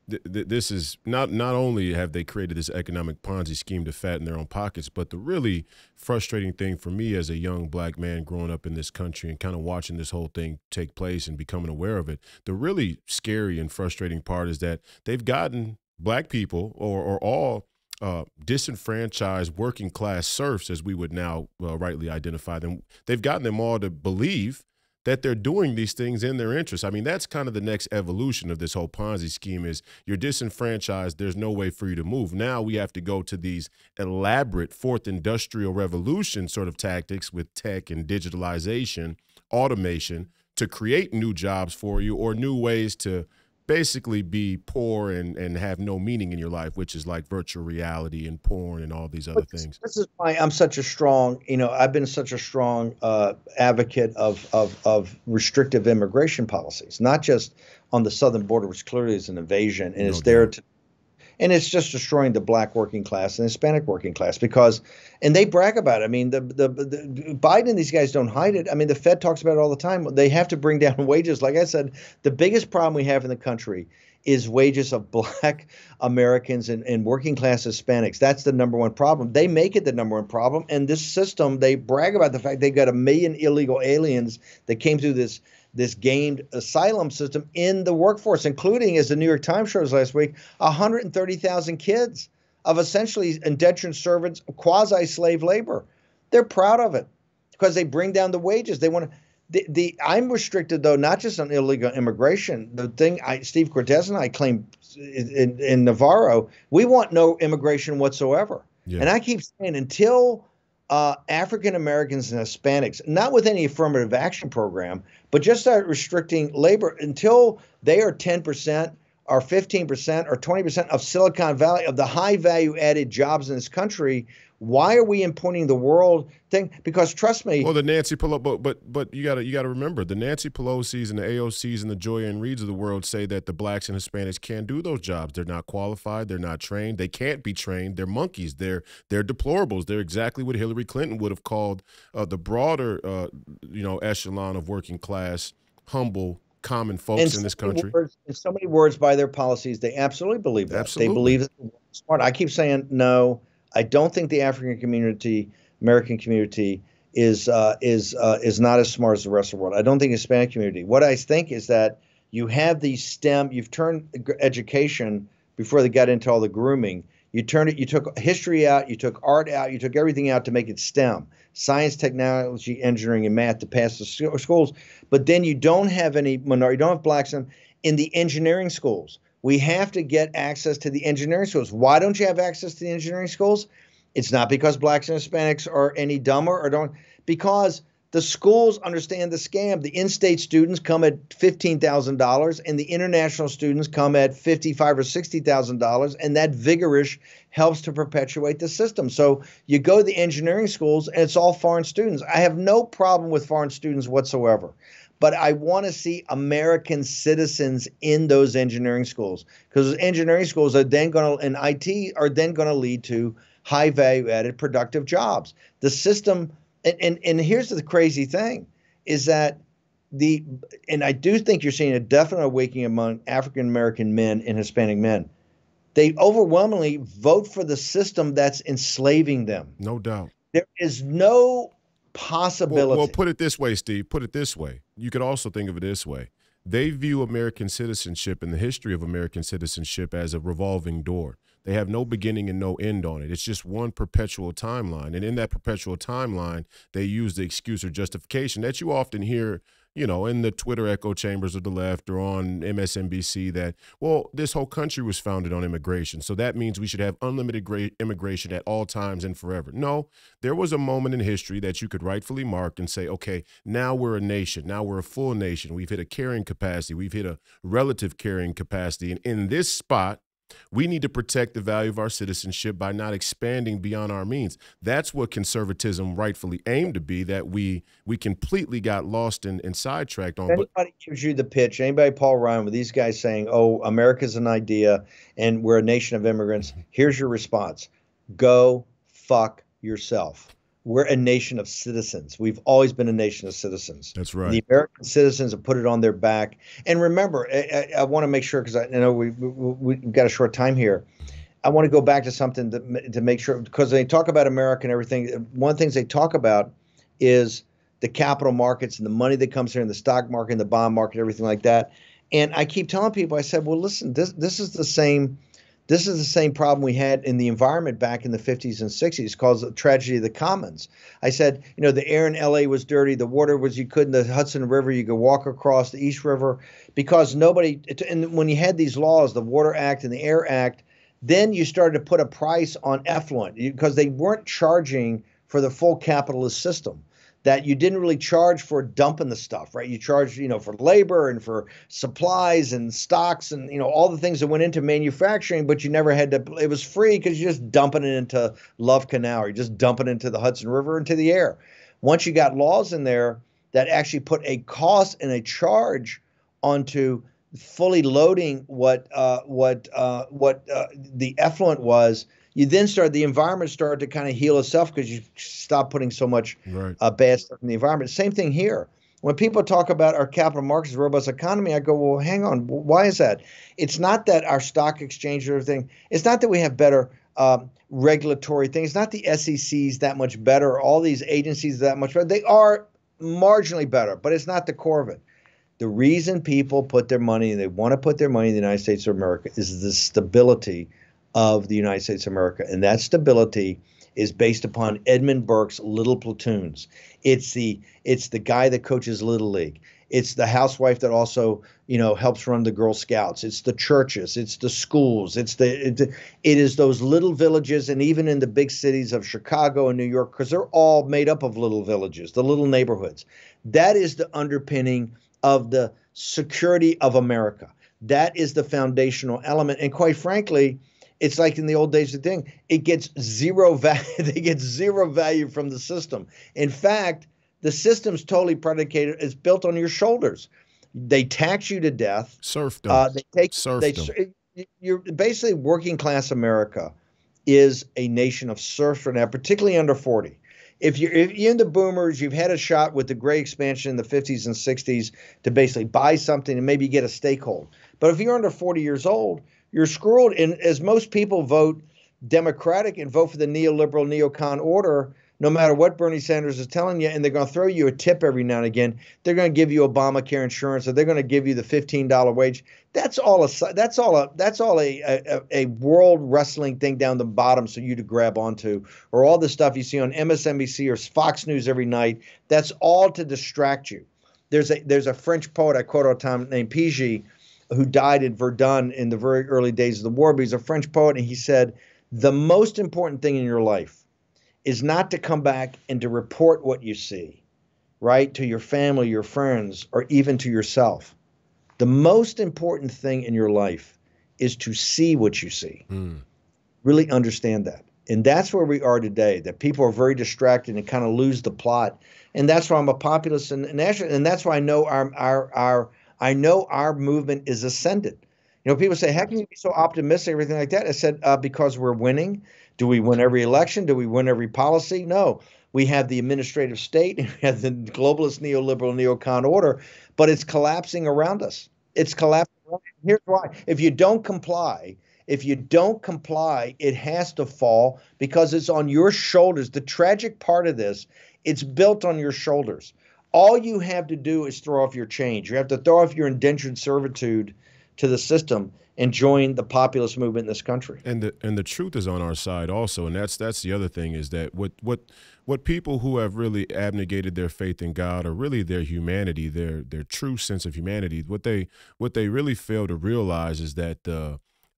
A: this is not only have they created this economic Ponzi scheme to fatten their own pockets, but the really frustrating thing for me as a young black man growing up in this country and kind of watching this whole thing take place and becoming aware of it, the really scary and frustrating part is that they've gotten black people or all disenfranchised working class serfs, as we would now rightly identify them. They've gotten them all to believe that they're doing these things in their interest. I mean, that's kind of the next evolution of this whole Ponzi scheme is you're disenfranchised. There's no way for you to move. Now we have to go to these elaborate fourth industrial revolution sort of tactics with tech and digitalization, automation to create new jobs for you or new ways to basically be poor and have no meaning in your life, which is like virtual reality and porn and all these other things.
B: This is why I'm such a strong, I've been such a strong advocate of restrictive immigration policies, not just on the southern border, which clearly is an invasion, and it's there to, and it's just destroying the black working class and Hispanic working class because, and they brag about it. I mean, the Biden and these guys don't hide it. I mean, the Fed talks about it all the time. They have to bring down wages. Like I said, the biggest problem we have in the country is wages of black Americans and working class Hispanics. That's the number one problem. They make it the number one problem. And this system, they brag about the fact they got 1 million illegal aliens that came through this gamed asylum system in the workforce, including, as the New York Times shows last week, 130,000 kids of essentially indentured servants, quasi-slave labor. They're proud of it because they bring down the wages. They want to. I'm restricted, though, not just on illegal immigration. The thing Steve Cortez and I claim in Navarro, we want no immigration whatsoever. Yeah. And I keep saying until African Americans and Hispanics, not with any affirmative action program, but just start restricting labor until they are 10% or 15% or 20% of Silicon Valley, of the high value added jobs in this country. Why are we importing the world thing? Because trust me.
A: Well, the Nancy Pelosi, but you gotta remember the Nancy Pelosi's and the AOC's and the Joy Ann Reids of the world say that the blacks and Hispanics can't do those jobs. They're not qualified. They're not trained. They can't be trained. They're monkeys. They're deplorables. They're exactly what Hillary Clinton would have called the broader echelon of working class, humble, common folks in this country.
B: In so many words, by their policies, they absolutely believe that.
A: Absolutely.
B: They believe that they're smart. I keep saying no. I don't think the African community, American community, is not as smart as the rest of the world. I don't think Hispanic community. What I think is that you have these STEM. You've turned education before they got into all the grooming. You turned it. You took history out. You took art out. You took everything out to make it STEM: science, technology, engineering, and math to pass the schools. But then you don't have any minority. You don't have blacks in the engineering schools. We have to get access to the engineering schools. Why don't you have access to the engineering schools? It's not because blacks and Hispanics are any dumber or don't, because the schools understand the scam. The in-state students come at $15,000 and the international students come at $55,000 or $60,000, and that vigorish helps to perpetuate the system. So you go to the engineering schools and it's all foreign students. I have no problem with foreign students whatsoever. But I want to see American citizens in those engineering schools, because those engineering schools are then going to, and IT are then going to lead to high value added productive jobs. The system, and here's the crazy thing, is that and I do think you're seeing a definite awakening among African American men and Hispanic men. They overwhelmingly vote for the system that's enslaving them.
A: No doubt.
B: There is no possibility.
A: Well, put it this way, Steve. Put it this way. You could also think of it this way. They view American citizenship and the history of American citizenship as a revolving door. They have no beginning and no end on it. It's just one perpetual timeline. And in that perpetual timeline, they use the excuse or justification that you often hear, in the Twitter echo chambers of the left or on MSNBC that, well, this whole country was founded on immigration. So that means we should have unlimited immigration at all times and forever. No, there was a moment in history that you could rightfully mark and say, okay, now we're a nation. Now we're a full nation. We've hit a carrying capacity. We've hit a relative carrying capacity. And in this spot, we need to protect the value of our citizenship by not expanding beyond our means. That's what conservatism rightfully aimed to be, that we completely got lost and sidetracked on.
B: Anybody gives you the pitch, anybody, Paul Ryan, with these guys saying, oh, America's an idea and we're a nation of immigrants, here's your response. Go fuck yourself. we're a nation of citizens. We've always been a nation of citizens.
A: That's right.
B: The American citizens have put it on their back. And remember, I want to make sure, because I know we've got a short time here. I want to go back to something to make sure, because they talk about America and everything. One of the things they talk about is the capital markets and the money that comes here in the stock market and the bond market, everything like that. And I keep telling people, I said, well, listen, this is the same problem we had in the environment back in the 50s and 60s, called the tragedy of the commons. I said, the air in LA was dirty. The water was, you couldn't, the Hudson River, you could walk across the East River because and when you had these laws, the Water Act and the Air Act, then you started to put a price on effluent because they weren't charging for the full capitalist system. That you didn't really charge for dumping the stuff, right? You charged, for labor and for supplies and stocks and, all the things that went into manufacturing, but you never had to, it was free because you're just dumping it into Love Canal, or you're just dumping it into the Hudson River, into the air. Once you got laws in there that actually put a cost and a charge onto fully loading what the effluent was, the environment started to kind of heal itself because you stopped putting so much bad stuff in the environment. Same thing here. When people talk about our capital markets, robust economy, I go, well, hang on. Why is that? It's not that our stock exchange or everything. It's not that we have better regulatory things. It's not the SEC's that much better, or all these agencies that much better. They are marginally better, but it's not the core of it. The reason people put their money, and they want to put their money in the United States of America, is the stability of the United States of America. And that stability is based upon Edmund Burke's Little Platoons. It's the guy that coaches Little League. It's the housewife that also, helps run the Girl Scouts. It's the churches. It's the schools. It is those little villages, and even in the big cities of Chicago and New York, because they're all made up of little villages, the little neighborhoods. That is the underpinning of the security of America. That is the foundational element. And quite frankly, it's like in the old days, it gets zero value. They get zero value from the system. In fact, the system's totally predicated. It's built on your shoulders. They tax you to death.
A: Serfdom.
B: You're basically, working class America is a nation of serfs right now, particularly under 40. If you're in the boomers, you've had a shot with the great expansion in the 50s and 60s to basically buy something and maybe get a stakehold. But if you're under 40 years old, you're screwed. And as most people vote Democratic and vote for the neoliberal neocon order, no matter what Bernie Sanders is telling you, and they're going to throw you a tip every now and again. They're going to give you Obamacare insurance, or they're going to give you the $15 wage. That's all a world wrestling thing down the bottom, so you to grab onto, or all the stuff you see on MSNBC or Fox News every night. That's all to distract you. There's a French poet I quote all the time named Piget, who died in Verdun in the very early days of the war. But he's a French poet, and he said, the most important thing in your life is not to come back and to report what you see, right, to your family, your friends, or even to yourself. The most important thing in your life is to see what you see. Really understand that. And that's where we are today, that people are very distracted and kind of lose the plot. And that's why I'm a populist and national, and that's why I know our movement is ascendant. People say, how can you be so optimistic, everything like that? I said, because we're winning. Do we win every election? Do we win every policy? No. We have the administrative state, and we have the globalist neoliberal neocon order, but it's collapsing around us. It's collapsing. Here's why. If you don't comply, it has to fall because it's on your shoulders. The tragic part of this, it's built on your shoulders. All you have to do is throw off your change. You have to throw off your indentured servitude to the system and join the populist movement in this country.
A: And the truth is on our side also, and that's the other thing, is that what people who have really abnegated their faith in God, or really their humanity, their true sense of humanity, what they really fail to realize is that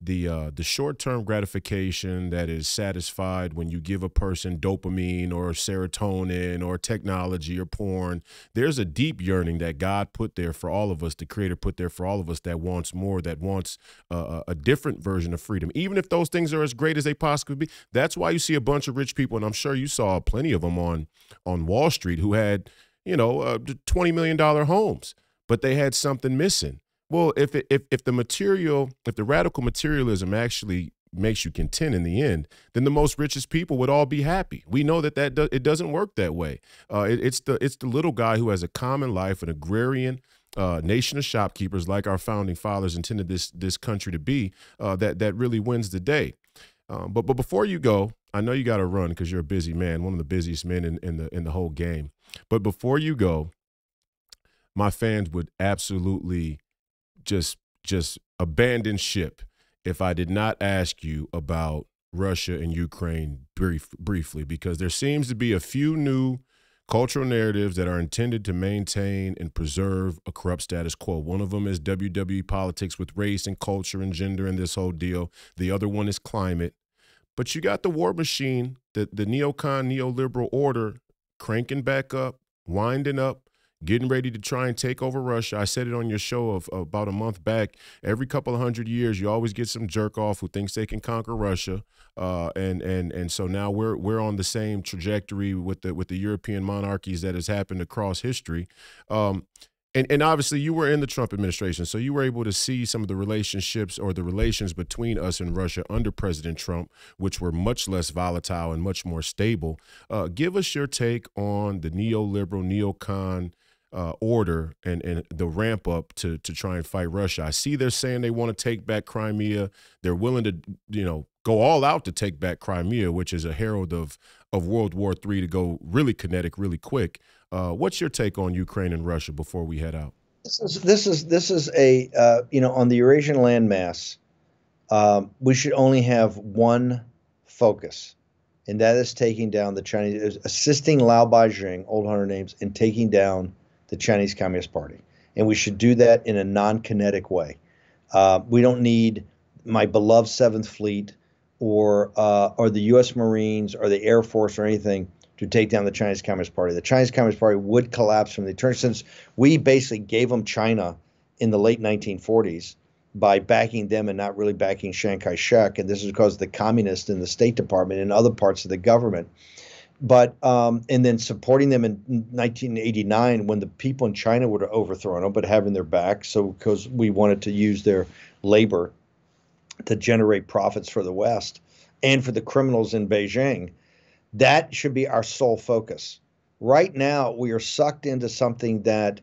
A: the short-term gratification that is satisfied when you give a person dopamine or serotonin or technology or porn, there's a deep yearning that God put there for all of us, the Creator put there for all of us, that wants more, that wants a different version of freedom, even if those things are as great as they possibly be. That's why you see a bunch of rich people, and I'm sure you saw plenty of them on Wall Street, who had $20 million homes, but they had something missing. Well, if the radical materialism actually makes you content in the end, then the most richest people would all be happy. We know that it doesn't work that way. It's the little guy who has a common life, an agrarian nation of shopkeepers, like our founding fathers intended this country to be, that really wins the day. But before you go, I know you got to run because you're a busy man, one of the busiest men in the whole game. But before you go, my fans would absolutely just abandon ship if I did not ask you about Russia and Ukraine briefly, because there seems to be a few new cultural narratives that are intended to maintain and preserve a corrupt status quo. One of them is WWE politics with race and culture and gender and this whole deal. The other one is climate. But you got the war machine, the neocon, neoliberal order cranking back up, winding up, getting ready to try and take over Russia. I said it on your show of about a month back. Every couple of 100 years, you always get some jerk off who thinks they can conquer Russia, and so now we're on the same trajectory with the European monarchies that has happened across history. And obviously you were in the Trump administration, so you were able to see some of the relationships or the relations between us and Russia under President Trump, which were much less volatile and much more stable. Give us your take on the neoliberal, neocon order and the ramp up to try and fight Russia. I see they're saying they want to take back Crimea. They're willing to, go all out to take back Crimea, which is a herald of World War III, to go really kinetic, really quick. What's your take on Ukraine and Russia before we head out?
B: This is a on the Eurasian landmass, we should only have one focus, and that is taking down the Chinese, assisting Lao Beijing, old hunter names, in taking down the Chinese Communist Party. And we should do that in a non-kinetic way. We don't need my beloved Seventh Fleet or the U.S. Marines or the Air Force or anything to take down the Chinese Communist Party. The Chinese Communist Party would collapse from the turn, since we basically gave them China in the late 1940s by backing them and not really backing Chiang Kai-shek. And this is because of the communists in the State Department and other parts of the government. But and then supporting them in 1989 when the people in China would have overthrown them, but having their back. So because we wanted to use their labor to generate profits for the West and for the criminals in Beijing, that should be our sole focus. Right now, we are sucked into something that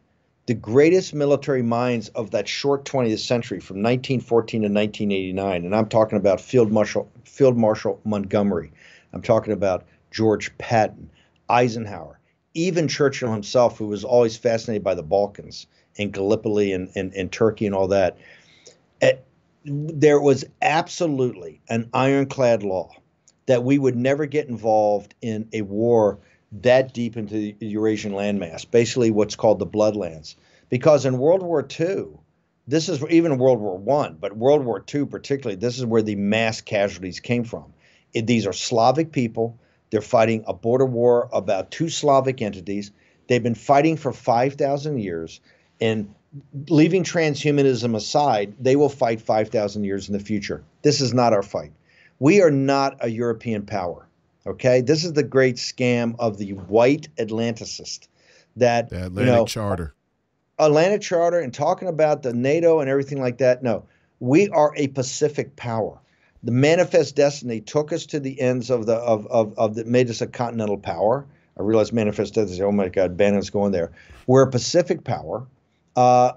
B: the greatest military minds of that short 20th century, from 1914 to 1989, and I'm talking about Field Marshal Montgomery, I'm talking about George Patton, Eisenhower, even Churchill himself, who was always fascinated by the Balkans and Gallipoli and Turkey and all that. There was absolutely an ironclad law that we would never get involved in a war that deep into the Eurasian landmass, basically what's called the Bloodlands. Because in World War II, this is even World War I, but World War II particularly, this is where the mass casualties came from. These are Slavic people. They're fighting a border war about two Slavic entities. They've been fighting for 5,000 years, and leaving transhumanism aside, they will fight 5,000 years in the future. This is not our fight. We are not a European power, okay? This is the great scam of the white Atlanticist. That,
A: the Atlantic Charter.
B: Atlantic Charter and talking about the NATO and everything like that. No, we are a Pacific power. The Manifest Destiny took us to the ends of made us a continental power. I realize Manifest Destiny, oh my God, Bannon's going there. We're a Pacific power.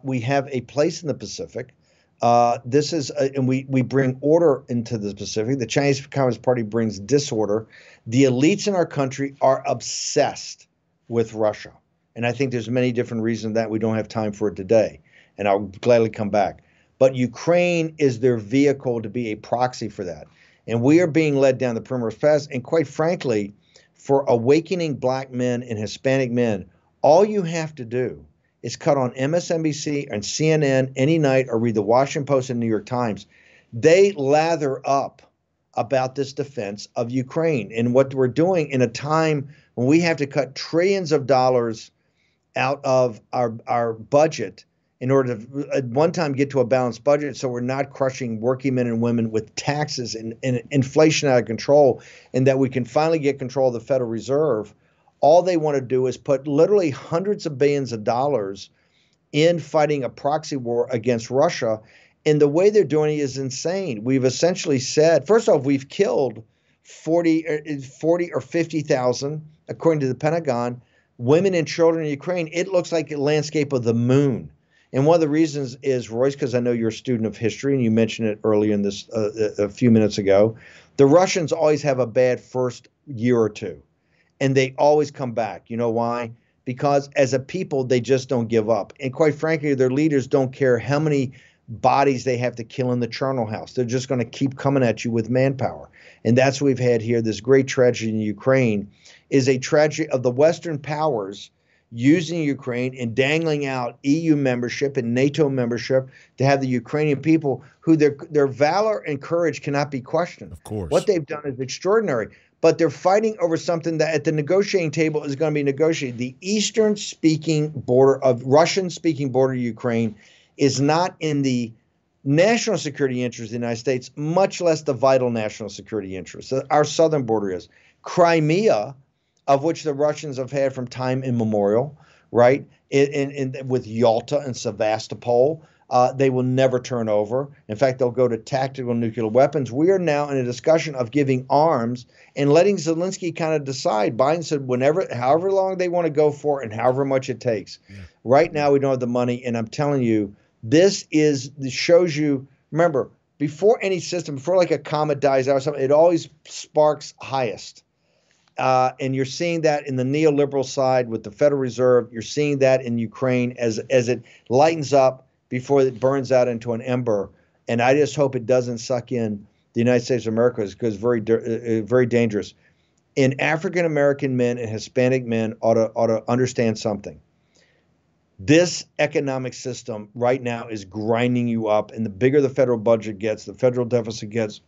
B: We have a place in the Pacific. And we bring order into the Pacific. The Chinese Communist Party brings disorder. The elites in our country are obsessed with Russia. And I think there's many different reasons that we don't have time for it today. And I'll gladly come back. But Ukraine is their vehicle to be a proxy for that. And we are being led down the primrose path. And quite frankly, for awakening black men and Hispanic men, all you have to do is cut on MSNBC and CNN any night or read the Washington Post and New York Times. They lather up about this defense of Ukraine and what we're doing in a time when we have to cut trillions of dollars out of our budget in order to at one time get to a balanced budget, so we're not crushing working men and women with taxes and inflation out of control, and that we can finally get control of the Federal Reserve. All they want to do is put literally hundreds of billions of dollars in fighting a proxy war against Russia. And the way they're doing it is insane. We've essentially said, first off, we've killed 40 or 50,000, according to the Pentagon, women and children in Ukraine. It looks like a landscape of the moon. And one of the reasons is, Royce, because I know you're a student of history, and you mentioned it earlier in this a few minutes ago, the Russians always have a bad first year or two, and they always come back. You know why? Because as a people, they just don't give up. And quite frankly, their leaders don't care how many bodies they have to kill in the charnel house. They're just going to keep coming at you with manpower. And that's what we've had here. This great tragedy in Ukraine is a tragedy of the Western powers using Ukraine and dangling out EU membership and NATO membership to have the Ukrainian people who their valor and courage cannot be questioned.
A: Of course.
B: What they've done is extraordinary. But they're fighting over something that at the negotiating table is going to be negotiated. The eastern-speaking border of Russian-speaking border of Ukraine is not in the national security interest of the United States, much less the vital national security interest. Our southern border is. Crimea, of which the Russians have had from time immemorial, right, with Yalta and Sevastopol, they will never turn over. In fact, they'll go to tactical nuclear weapons. We are now in a discussion of giving arms and letting Zelensky kind of decide. Biden said however long they want to go for and however much it takes. Yeah. Right now, we don't have the money, and I'm telling you, this shows you, remember, before any system, before like a comet dies out or something, it always sparks highest. And you're seeing that in the neoliberal side with the Federal Reserve. You're seeing that in Ukraine as it lightens up before it burns out into an ember. And I just hope it doesn't suck in the United States of America, because it's very dangerous. And African-American men and Hispanic men ought to understand something. This economic system right now is grinding you up, and the bigger the federal budget gets, the federal deficit gets,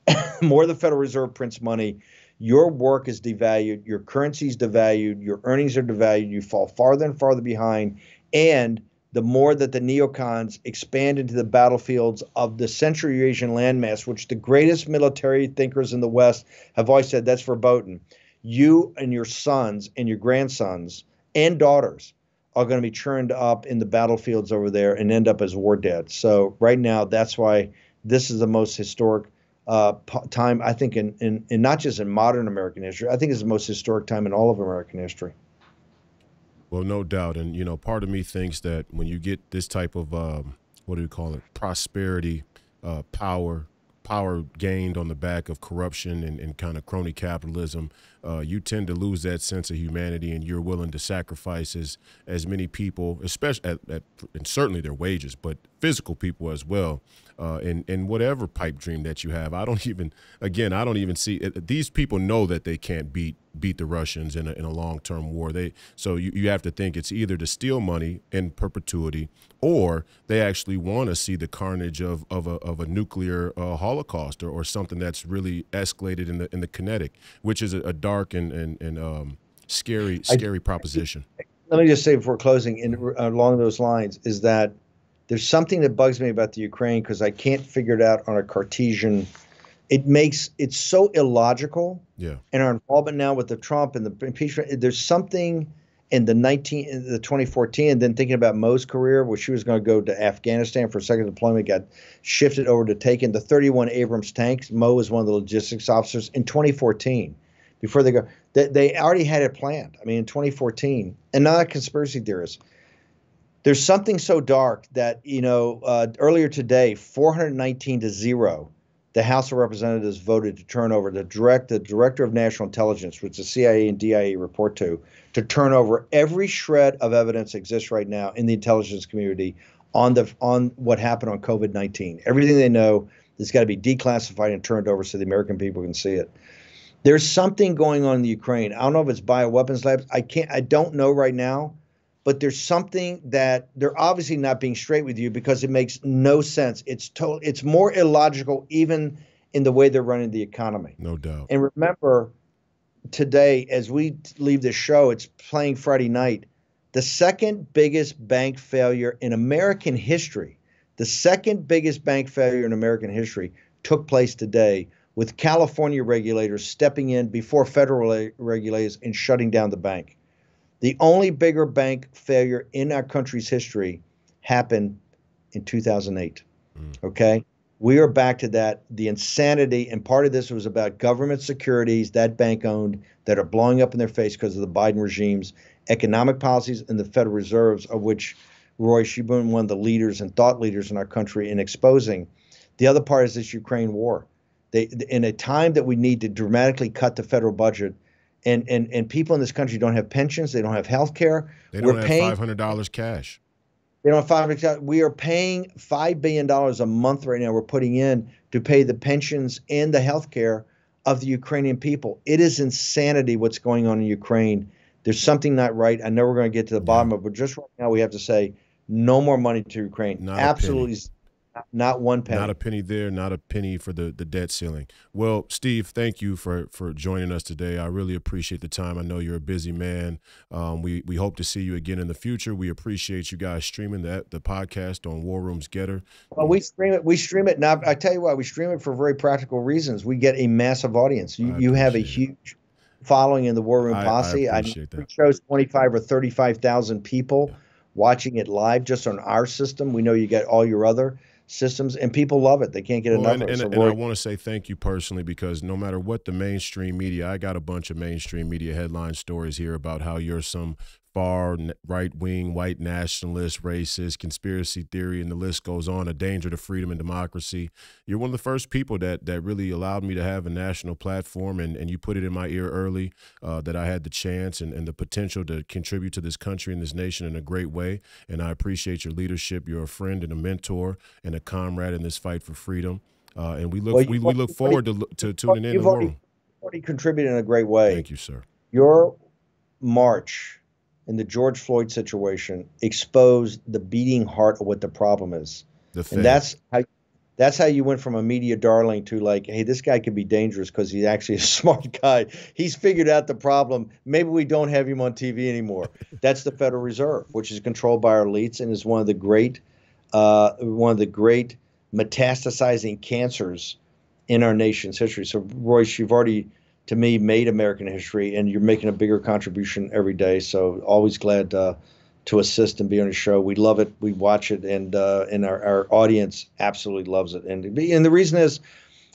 B: more the Federal Reserve prints money, your work is devalued, your currency is devalued, your earnings are devalued, you fall farther and farther behind, and the more that the neocons expand into the battlefields of the Central Eurasian landmass, which the greatest military thinkers in the West have always said, that's verboten. You and your sons and your grandsons and daughters are going to be churned up in the battlefields over there and end up as war dead. So right now, that's why this is the most historic time, I think, in not just in modern American history. I think it's the most historic time in all of American history.
A: Well, no doubt. And, you know, part of me thinks that when you get this type of, what do you call it, prosperity, power gained on the back of corruption and kind of crony capitalism, you tend to lose that sense of humanity, and you're willing to sacrifice as many people, especially and certainly their wages, but physical people as well, in whatever pipe dream that you have. I don't even see it. These people know that they can't beat the Russians in a long-term war. So you have to think it's either to steal money in perpetuity, or they actually want to see the carnage of a nuclear holocaust or something that's really escalated in the kinetic, which is a dark and scary proposition.
B: Let me just say before closing, along those lines, is that there's something that bugs me about the Ukraine, because I can't figure it out on a Cartesian. It's so illogical.
A: Yeah.
B: And our involvement now with the Trump and the impeachment, there's something in the 2014, and then thinking about Mo's career, where she was going to go to Afghanistan for a second deployment, got shifted over to taking the 31 Abrams tanks. Mo was one of the logistics officers in 2014. Before they go, they already had it planned. I mean, in 2014, and not a conspiracy theorist. There's something so dark that, earlier today, 419-0, the House of Representatives voted to turn over the Director of National Intelligence, which the CIA and DIA report to turn over every shred of evidence that exists right now in the intelligence community on what happened on COVID-19. Everything they know has got to be declassified and turned over so the American people can see it. There's something going on in the Ukraine. I don't know if it's bioweapons labs. I don't know right now, but there's something that they're obviously not being straight with you, because it makes no sense. It's more illogical even in the way they're running the economy.
A: No doubt.
B: And remember, today, as we leave this show, it's playing Friday night, the second biggest bank failure in American history, took place today, with California regulators stepping in before federal regulators and shutting down the bank. The only bigger bank failure in our country's history happened in 2008. Okay. We are back to that, the insanity. And part of this was about government securities that bank owned that are blowing up in their face because of the Biden regime's economic policies and the Federal Reserves, of which, Royce, you've been one of the leaders and thought leaders in our country in exposing. The other part is this Ukraine war. In a time that we need to dramatically cut the federal budget, and people in this country don't have pensions, they don't have health care.
A: They don't have $500 cash.
B: They don't have $500. We are paying $5 billion a month right now. We're putting in to pay the pensions and the health care of the Ukrainian people. It is insanity what's going on in Ukraine. There's something not right. I know we're going to get to the bottom of it, but just right now we have to say no more money to Ukraine. Absolutely. Not one penny.
A: Not a penny there, not a penny for the debt ceiling. Well, Steve, thank you for joining us today. I really appreciate the time. I know you're a busy man. We hope to see you again in the future. We appreciate you guys streaming the podcast on War Room's Getter.
B: Well, we stream it. We stream it. Now, I tell you why, we stream it for very practical reasons. We get a massive audience. You have a huge following in the War Room Posse.
A: I appreciate that.
B: It shows 25 or 35,000 people watching it live just on our system. We know you get all your other systems, and people love it. They can't get enough of it.
A: And I want to say thank you personally, because no matter what the mainstream media, I got a bunch of mainstream media headline stories here about how you're some far right-wing, white nationalist, racist, conspiracy theory, and the list goes on, a danger to freedom and democracy. You're one of the first people that really allowed me to have a national platform, and you put it in my ear early that I had the chance and the potential to contribute to this country and this nation in a great way, and I appreciate your leadership. You're a friend and a mentor and a comrade in this fight for freedom, and we look forward to tuning in. You've
B: already contributed in a great way.
A: Thank you, sir.
B: Your march in the George Floyd situation exposed the beating heart of what the problem is. And that's how you went from a media darling to like, hey, this guy could be dangerous because he's actually a smart guy. He's figured out the problem. Maybe we don't have him on TV anymore. That's the Federal Reserve, which is controlled by our elites and is one of the great metastasizing cancers in our nation's history. So, Royce, you've already, to me, made American history, and you're making a bigger contribution every day. So always glad to assist and be on the show. We love it. We watch it, and our audience absolutely loves it. And the reason is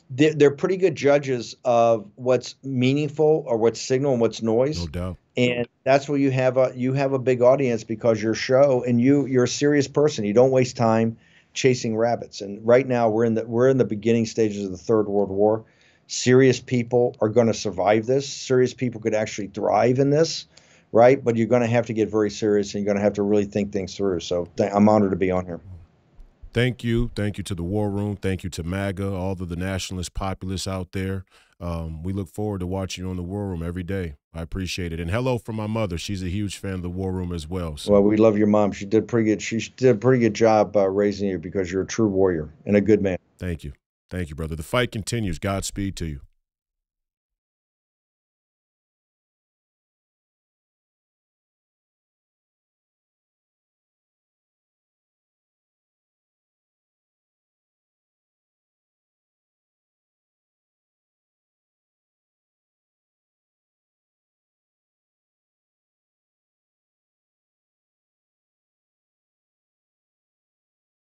B: they're pretty good judges of what's meaningful or what's signal and what's noise.
A: No doubt.
B: And that's where you have a big audience, because your show, and you're a serious person. You don't waste time chasing rabbits. And right now we're in the beginning stages of the Third World War. Serious people are going to survive this. Serious people could actually thrive in this, right? But you're going to have to get very serious, and you're going to have to really think things through. So I'm honored to be on here.
A: Thank you. Thank you to the War Room. Thank you to MAGA, all of the nationalist populists out there. We look forward to watching you on the War Room every day. I appreciate it. And hello from my mother. She's a huge fan of the War Room as well. So.
B: Well, we love your mom. She did pretty good job raising you, because you're a true warrior and a good man.
A: Thank you. Thank you, brother. The fight continues. Godspeed to you.